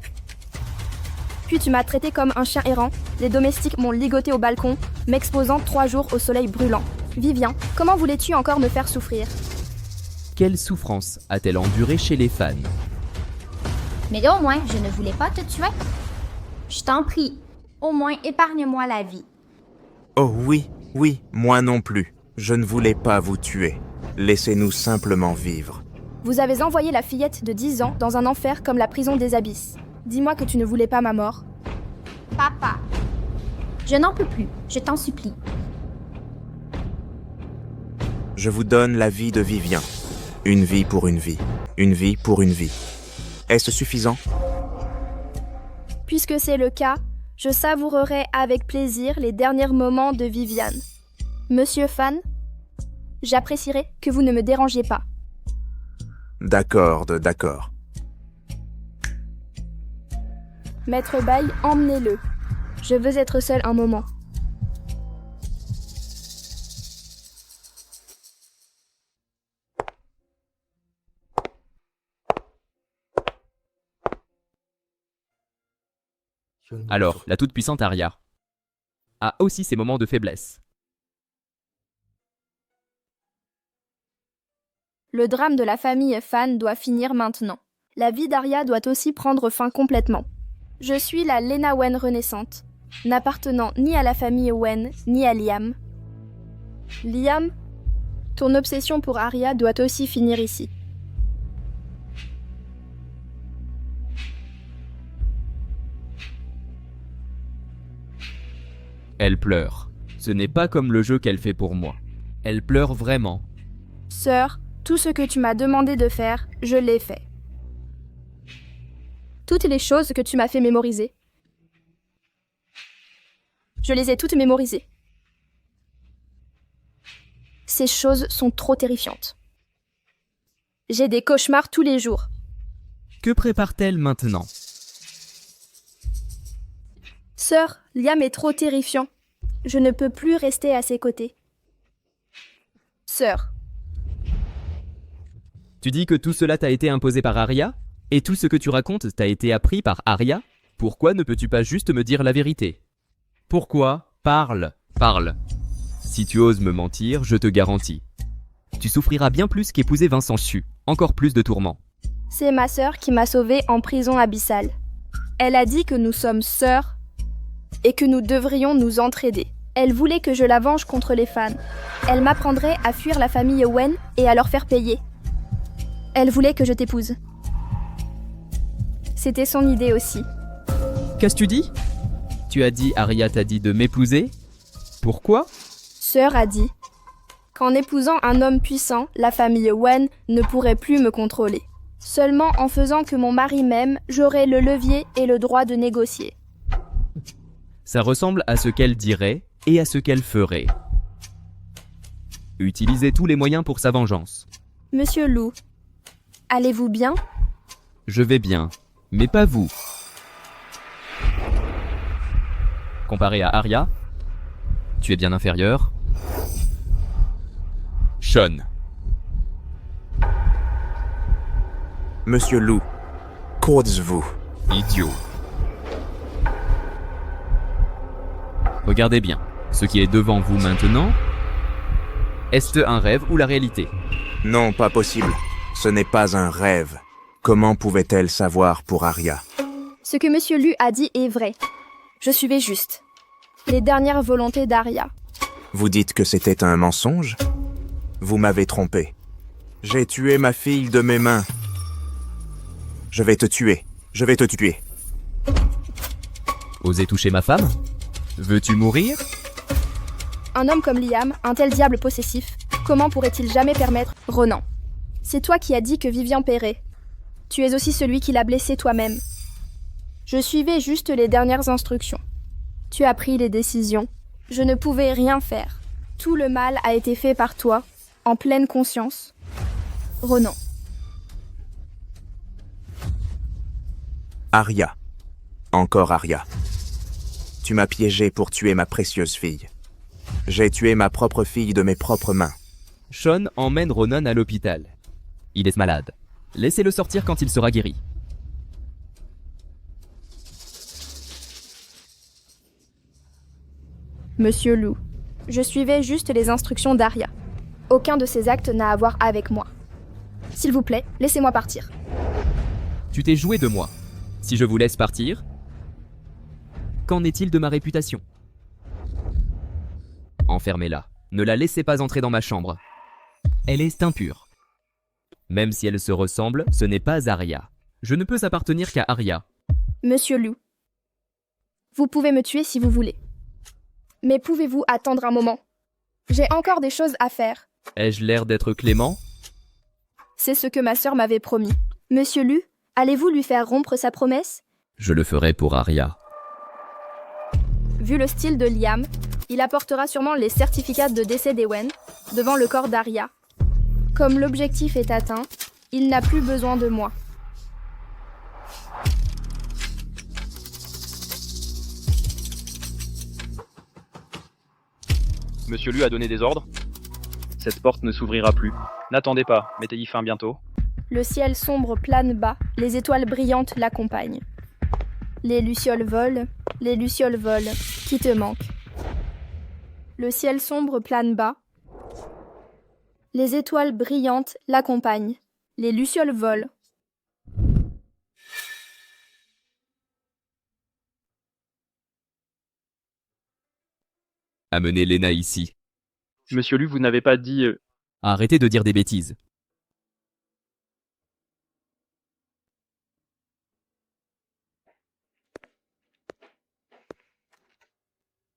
Puis tu m'as traité comme un chien errant, les domestiques m'ont ligoté au balcon, m'exposant 3 jours au soleil brûlant. Vivien, comment voulais-tu encore me faire souffrir? Quelle souffrance a-t-elle enduré chez les fans? Mais au moins, je ne voulais pas te tuer. Je t'en prie, au moins épargne-moi la vie. Oh oui, moi non plus. Je ne voulais pas vous tuer. Laissez-nous simplement vivre. Vous avez envoyé la fillette de 10 ans dans un enfer comme la prison des abysses. Dis-moi que tu ne voulais pas ma mort. Papa, je n'en peux plus, je t'en supplie. Je vous donne la vie de Vivien. Une vie pour une vie. Une vie pour une vie. Est-ce suffisant? Puisque c'est le cas, je savourerai avec plaisir les derniers moments de Viviane. Monsieur Fan, j'apprécierais que vous ne me dérangiez pas. D'accord. Maître Baï, emmenez-le. Je veux être seule un moment. Alors, la toute-puissante Arya a aussi ses moments de faiblesse. Le drame de la famille Fan doit finir maintenant. La vie d'Arya doit aussi prendre fin complètement. Je suis la Lena Wen renaissante, n'appartenant ni à la famille Wen, ni à Liam. Liam, ton obsession pour Arya doit aussi finir ici. Elle pleure. Ce n'est pas comme le jeu qu'elle fait pour moi. Elle pleure vraiment. Sœur, tout ce que tu m'as demandé de faire, je l'ai fait. Toutes les choses que tu m'as fait mémoriser, je les ai toutes mémorisées. Ces choses sont trop terrifiantes. J'ai des cauchemars tous les jours. Que prépare-t-elle maintenant? Sœur, Liam est trop terrifiant. Je ne peux plus rester à ses côtés. Sœur. Tu dis que tout cela t'a été imposé par Arya? Et tout ce que tu racontes t'a été appris par Arya? Pourquoi ne peux-tu pas juste me dire la vérité? Pourquoi? Parle. Si tu oses me mentir, je te garantis. Tu souffriras bien plus qu'épouser Vincent Chu. Encore plus de tourments. C'est ma sœur qui m'a sauvée en prison abyssale. Elle a dit que nous sommes sœurs et que nous devrions nous entraider. Elle voulait que je la venge contre les fans. Elle m'apprendrait à fuir la famille Wen et à leur faire payer. Elle voulait que je t'épouse. C'était son idée aussi. Qu'as-tu dit? Tu as dit Arya t'a dit de m'épouser? Pourquoi? Sœur a dit qu'en épousant un homme puissant, la famille Wen ne pourrait plus me contrôler. Seulement en faisant que mon mari m'aime, j'aurai le levier et le droit de négocier. Ça ressemble à ce qu'elle dirait et à ce qu'elle ferait. Utilisez tous les moyens pour sa vengeance. Monsieur Lou, allez-vous bien? Je vais bien, mais pas vous. Comparé à Arya, tu es bien inférieur. Sean. Monsieur Lou, qu'osez-vous? Idiot. Regardez bien, ce qui est devant vous maintenant, est-ce un rêve ou la réalité? Non, pas possible. Ce n'est pas un rêve. Comment pouvait-elle savoir pour Arya? Ce que Monsieur Lu a dit est vrai. Je suivais juste les dernières volontés d'Arya. Vous dites que c'était un mensonge? Vous m'avez trompé. J'ai tué ma fille de mes mains. Je vais te tuer. Je vais te tuer. Osez toucher ma femme? Veux-tu mourir? Un homme comme Liam, un tel diable possessif, comment pourrait-il jamais permettre... Ronan, c'est toi qui as dit que Vivian paierait. Tu es aussi celui qui l'a blessé toi-même. Je suivais juste les dernières instructions. Tu as pris les décisions. Je ne pouvais rien faire. Tout le mal a été fait par toi, en pleine conscience. Ronan. Arya. Encore Arya. Tu m'as piégé pour tuer ma précieuse fille. J'ai tué ma propre fille de mes propres mains. Sean emmène Ronan à l'hôpital. Il est malade. Laissez-le sortir quand il sera guéri. Monsieur Lou, je suivais juste les instructions d'Arya. Aucun de ces actes n'a à voir avec moi. S'il vous plaît, laissez-moi partir. Tu t'es joué de moi. Si je vous laisse partir, qu'en est-il de ma réputation? Enfermez-la. Ne la laissez pas entrer dans ma chambre. Elle est impure. Même si elle se ressemble, ce n'est pas Arya. Je ne peux appartenir qu'à Arya. Monsieur Lou, vous pouvez me tuer si vous voulez. Mais pouvez-vous attendre un moment? J'ai encore des choses à faire. Ai-je l'air d'être clément? C'est ce que ma sœur m'avait promis. Monsieur Lu, allez-vous lui faire rompre sa promesse? Je le ferai pour Arya. Vu le style de Liam, il apportera sûrement les certificats de décès d'Ewen devant le corps d'Arya. Comme l'objectif est atteint, il n'a plus besoin de moi. Monsieur Lu a donné des ordres. Cette porte ne s'ouvrira plus. N'attendez pas, mettez-y fin bientôt. Le ciel sombre plane bas, les étoiles brillantes l'accompagnent. Les lucioles volent, qui te manquent. Le ciel sombre plane bas, les étoiles brillantes l'accompagnent. Les lucioles volent. Amenez Lena ici. Monsieur Lu, vous n'avez pas dit... Arrêtez de dire des bêtises.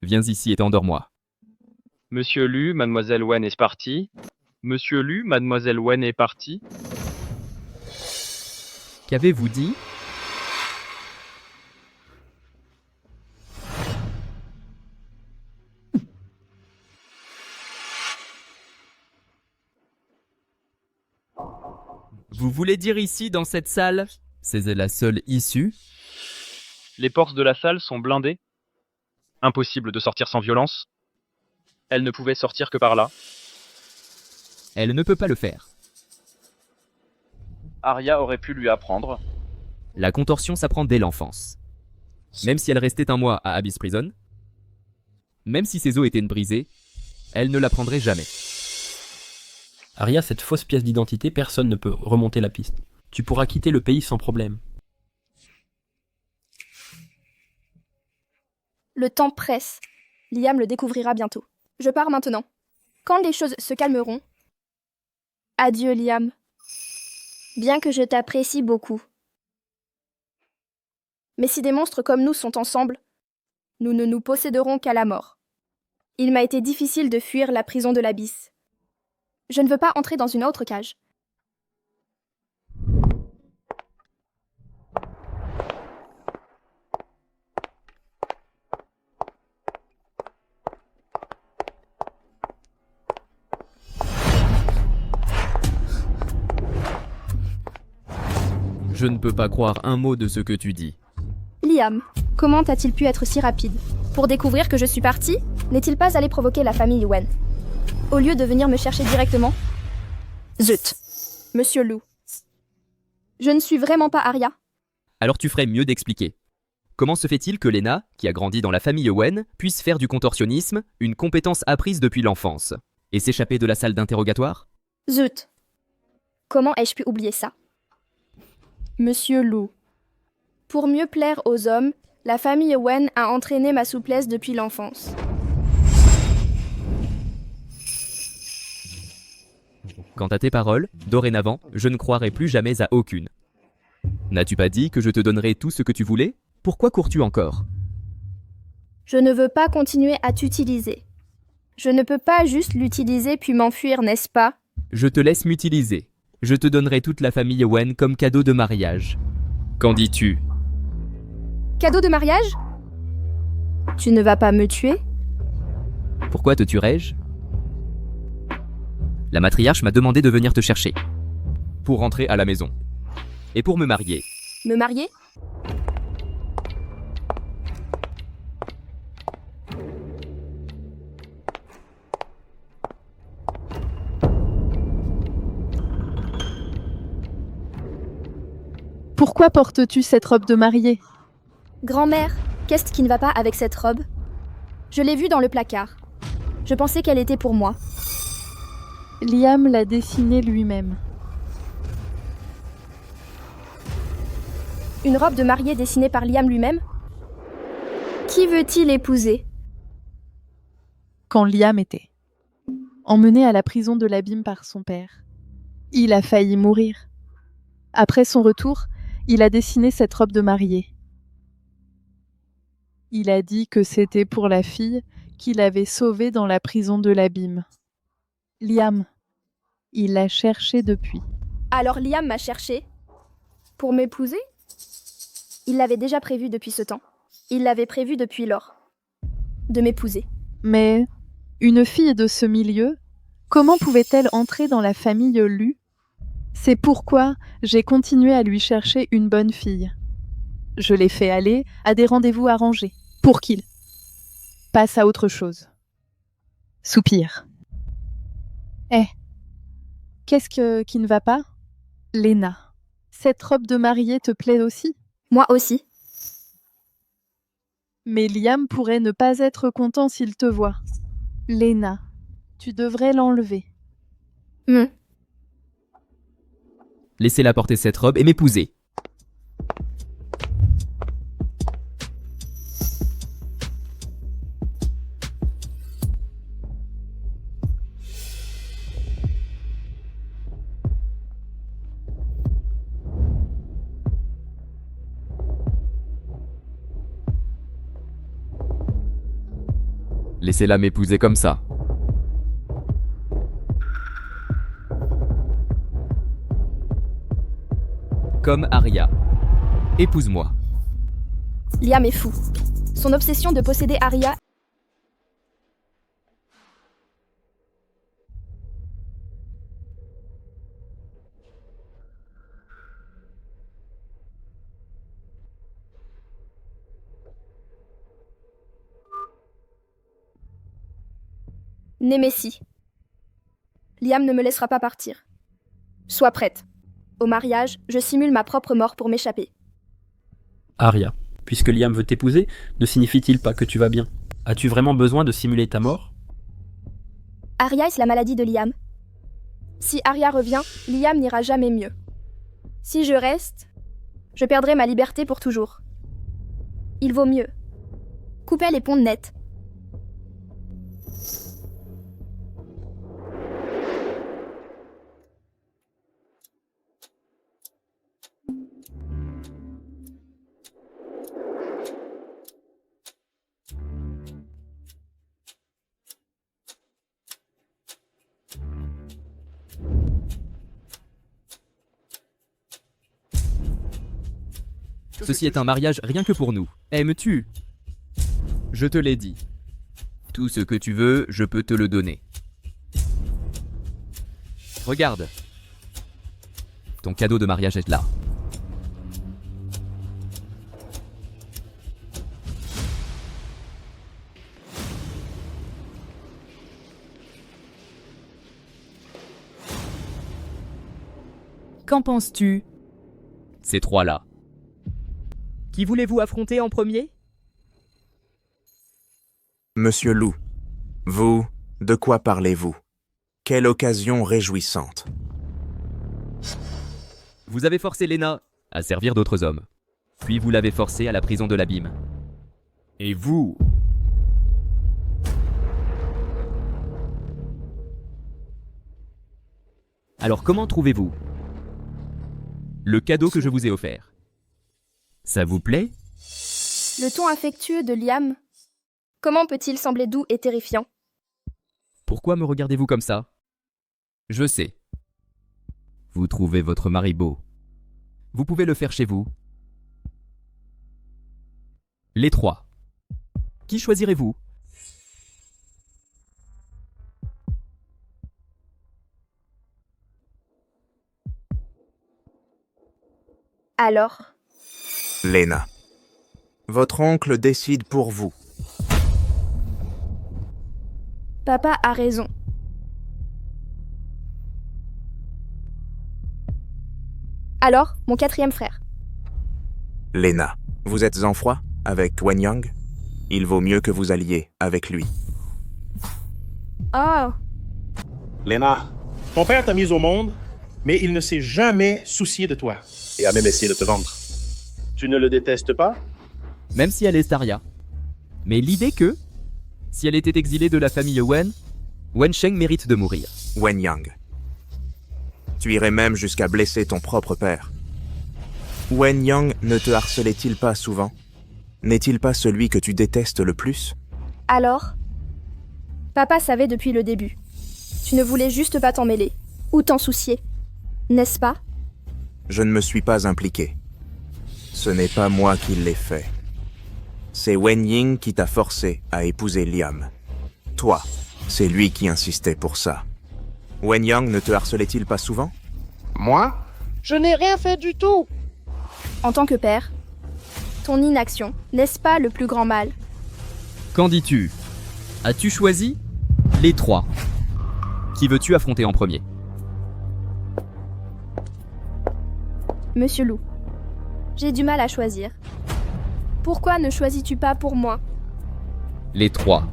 Viens ici et endors-moi. Monsieur Lu, mademoiselle Wen est partie. Monsieur Lu, mademoiselle Wen est partie. Qu'avez-vous dit? Vous voulez dire ici, dans cette salle? C'est la seule issue? Les portes de la salle sont blindées. Impossible de sortir sans violence. Elle ne pouvait sortir que par là. Elle ne peut pas le faire. Arya aurait pu lui apprendre. La contorsion s'apprend dès l'enfance. Même si elle restait un mois à Abyss Prison, même si ses os étaient brisés, elle ne l'apprendrait jamais. Arya, cette fausse pièce d'identité, personne ne peut remonter la piste. Tu pourras quitter le pays sans problème. Le temps presse. Liam le découvrira bientôt. Je pars maintenant. Quand les choses se calmeront... Adieu, Liam. Bien que je t'apprécie beaucoup. Mais si des monstres comme nous sont ensemble, nous ne nous posséderons qu'à la mort. Il m'a été difficile de fuir la prison de l'Abysse. Je ne veux pas entrer dans une autre cage. Je ne peux pas croire un mot de ce que tu dis. Liam, comment a-t-il pu être si rapide? Pour découvrir que je suis partie, n'est-il pas allé provoquer la famille Wen? Au lieu de venir me chercher directement? Zut. Monsieur Lou. Je ne suis vraiment pas Arya. Alors tu ferais mieux d'expliquer. Comment se fait-il que Lena, qui a grandi dans la famille Wen, puisse faire du contorsionnisme une compétence apprise depuis l'enfance et s'échapper de la salle d'interrogatoire? Zut. Comment ai-je pu oublier ça? Monsieur Lou. Pour mieux plaire aux hommes, la famille Wen a entraîné ma souplesse depuis l'enfance. Quant à tes paroles, dorénavant, je ne croirai plus jamais à aucune. N'as-tu pas dit que je te donnerais tout ce que tu voulais? Pourquoi cours-tu encore? Je ne veux pas continuer à t'utiliser. Je ne peux pas juste l'utiliser puis m'enfuir, n'est-ce pas? Je te laisse m'utiliser. Je te donnerai toute la famille Wen comme cadeau de mariage. Qu'en dis-tu? Cadeau de mariage? Tu ne vas pas me tuer? Pourquoi te tuerais-je? La matriarche m'a demandé de venir te chercher. Pour rentrer à la maison. Et pour me marier. Me marier? Pourquoi portes-tu cette robe de mariée? Grand-mère, qu'est-ce qui ne va pas avec cette robe? Je l'ai vue dans le placard. Je pensais qu'elle était pour moi. Liam l'a dessinée lui-même. Une robe de mariée dessinée par Liam lui-même? Qui veut-il épouser? Quand Liam était emmené à la prison de l'abîme par son père, il a failli mourir. Après son retour, il a dessiné cette robe de mariée. Il a dit que c'était pour la fille qu'il avait sauvée dans la prison de l'abîme. Liam, il l'a cherchée depuis. Alors Liam m'a cherché? Pour m'épouser? Il l'avait déjà prévu depuis ce temps. Il l'avait prévu depuis lors. De m'épouser. Mais une fille de ce milieu, comment pouvait-elle entrer dans la famille Lu? C'est pourquoi j'ai continué à lui chercher une bonne fille. Je l'ai fait aller à des rendez-vous arrangés, pour qu'il passe à autre chose. Soupir. Qu'est-ce qui ne va pas? Lena, cette robe de mariée te plaît aussi? Moi aussi. Mais Liam pourrait ne pas être content s'il te voit. Lena, tu devrais l'enlever. Laissez-la porter cette robe et m'épouser. Laissez-la m'épouser comme ça. Comme Arya. Épouse-moi. Liam est fou. Son obsession de posséder Arya... Némésie. Liam ne me laissera pas partir. Sois prête. Au mariage, je simule ma propre mort pour m'échapper. Arya, puisque Liam veut t'épouser, ne signifie-t-il pas que tu vas bien? As-tu vraiment besoin de simuler ta mort? Arya est la maladie de Liam. Si Arya revient, Liam n'ira jamais mieux. Si je reste, je perdrai ma liberté pour toujours. Il vaut mieux. Couper les ponts nets. Ceci est un mariage rien que pour nous. Aimes-tu? Je te l'ai dit. Tout ce que tu veux, je peux te le donner. Regarde. Ton cadeau de mariage est là. qu'en penses-tu? Ces trois-là. Qui voulez-vous affronter en premier? Monsieur Lou, vous, de quoi parlez-vous? Quelle occasion réjouissante. Vous avez forcé Lena à servir d'autres hommes. Puis vous l'avez forcée à la prison de l'abîme. Et vous... Alors comment trouvez-vous le cadeau que je vous ai offert? Ça vous plaît? Le ton affectueux de Liam. Comment peut-il sembler doux et terrifiant? Pourquoi me regardez-vous comme ça? Je sais. Vous trouvez votre mari beau. Vous pouvez le faire chez vous. Les trois. Qui choisirez-vous? Alors, Lena. Votre oncle décide pour vous. papa a raison. Alors, mon quatrième frère. Lena, vous êtes en froid avec Wen Yang? Il vaut mieux que vous alliez avec lui. Oh, Lena, ton père t'a mise au monde, mais il ne s'est jamais soucié de toi. Et a même essayé de te vendre. Tu ne le détestes pas? Même si elle est Staria. Mais l'idée que, si elle était exilée de la famille Wen, Wen Sheng mérite de mourir. Wen Yang. Tu irais même jusqu'à blesser ton propre père. Wen Yang ne te harcelait-il pas souvent? N'est-il pas celui que tu détestes le plus? alors? Papa savait depuis le début. Tu ne voulais juste pas t'en mêler, ou t'en soucier. N'est-ce pas? Je ne me suis pas impliqué. Ce n'est pas moi qui l'ai fait. C'est Wen Ying qui t'a forcé à épouser Liam. Toi, c'est lui qui insistait pour ça. Wen Yang ne te harcelait-il pas souvent? Moi? Je n'ai rien fait du tout. En tant que père, ton inaction, n'est-ce pas le plus grand mal? Qu'en dis-tu? As-tu choisi les trois? Qui veux-tu affronter en premier? Monsieur Lou, j'ai du mal à choisir. Pourquoi ne choisis-tu pas pour moi? Les trois.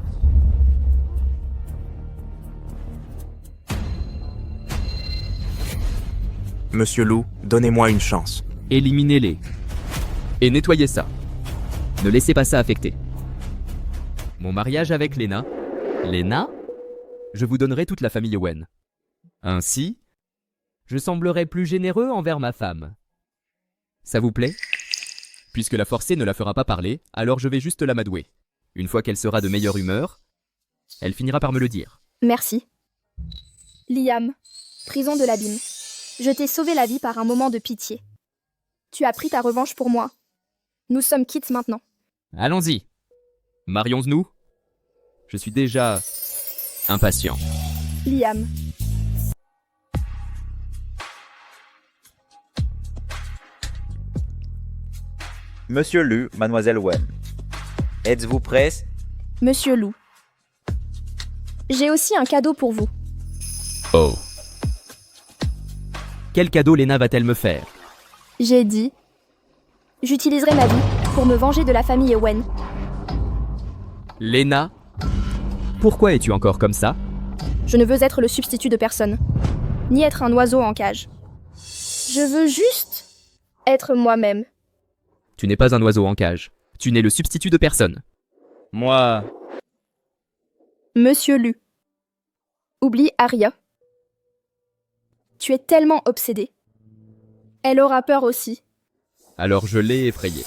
Monsieur Lou, donnez-moi une chance. Éliminez-les. Et nettoyez ça. Ne laissez pas ça affecter. Mon mariage avec Lena. Lena? Je vous donnerai toute la famille Wen. Ainsi, je semblerai plus généreux envers ma femme. Ça vous plaît? Puisque la forcée ne la fera pas parler, alors je vais juste l'amadouer. Une fois qu'elle sera de meilleure humeur, elle finira par me le dire. Merci. Liam, prison de l'abîme. Je t'ai sauvé la vie par un moment de pitié. Tu as pris ta revanche pour moi. Nous sommes quittes maintenant. Allons-y. Marions-nous. Je suis déjà impatient. Liam. Monsieur Lu, Mademoiselle Wen. Êtes-vous prêts? Monsieur Lou. J'ai aussi un cadeau pour vous. Oh. Quel cadeau Lena va-t-elle me faire? J'ai dit... J'utiliserai ma vie pour me venger de la famille Wen. Lena? Pourquoi es-tu encore comme ça? Je ne veux être le substitut de personne, ni être un oiseau en cage. Je veux juste être moi-même. Tu n'es pas un oiseau en cage. Tu n'es le substitut de personne. Moi... Monsieur Lu. Oublie Arya. Tu es tellement obsédé. Elle aura peur aussi. Alors je l'ai effrayée.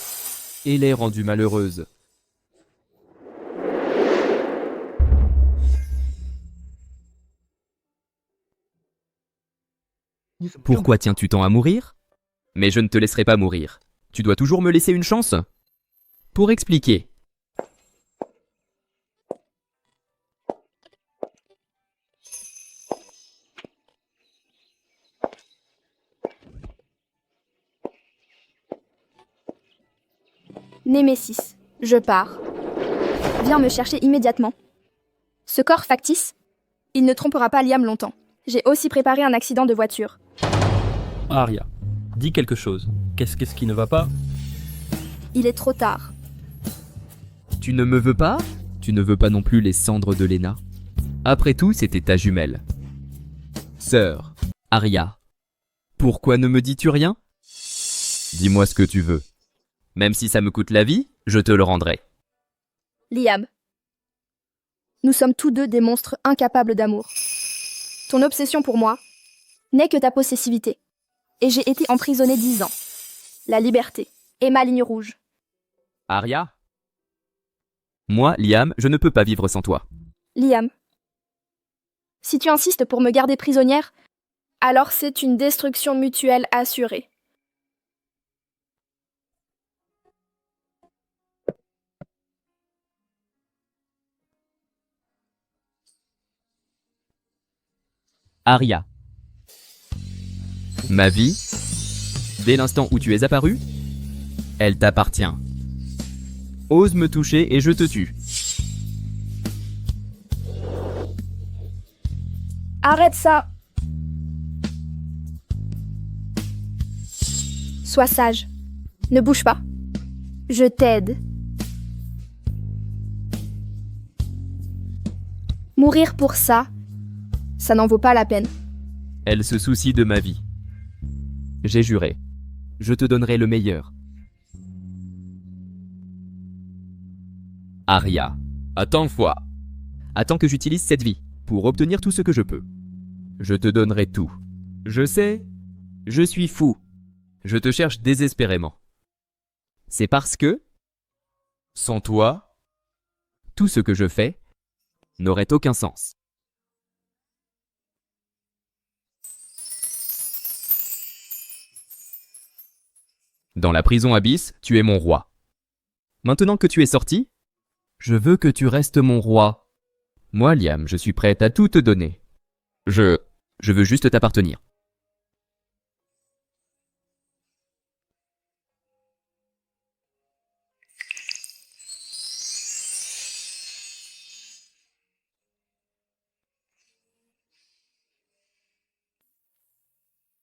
Et l'ai rendue malheureuse. Pourquoi tiens-tu tant à mourir? Mais je ne te laisserai pas mourir. Tu dois toujours me laisser une chance. Pour expliquer. Némésis, je pars. Viens me chercher immédiatement. Ce corps factice, il ne trompera pas Liam longtemps. J'ai aussi préparé un accident de voiture. Arya, dis quelque chose. Qu'est-ce qui ne va pas? Il est trop tard. Tu ne me veux pas? Tu ne veux pas non plus les cendres de Lena? Après tout, c'était ta jumelle. Sœur, Arya, pourquoi ne me dis-tu rien? Dis-moi ce que tu veux. Même si ça me coûte la vie, je te le rendrai. Liam. Nous sommes tous deux des monstres incapables d'amour. Ton obsession pour moi n'est que ta possessivité. Et j'ai été emprisonnée 10 ans. La liberté est ma ligne rouge. Arya? Moi, Liam, je ne peux pas vivre sans toi. Liam. Si tu insistes pour me garder prisonnière, alors c'est une destruction mutuelle assurée. Arya. Ma vie, dès l'instant où tu es apparu, elle t'appartient. Ose me toucher et je te tue. Arrête ça! Sois sage. Ne bouge pas. Je t'aide. Mourir pour ça, ça n'en vaut pas la peine. Elle se soucie de ma vie. J'ai juré. Je te donnerai le meilleur. Arya, attends fois. Attends que j'utilise cette vie pour obtenir tout ce que je peux. Je te donnerai tout. Je sais, je suis fou. Je te cherche désespérément. C'est parce que, sans toi, tout ce que je fais n'aurait aucun sens. Dans la prison Abyss, tu es mon roi. Maintenant que tu es sorti, je veux que tu restes mon roi. Moi, Liam, je suis prête à tout te donner. Je veux juste t'appartenir.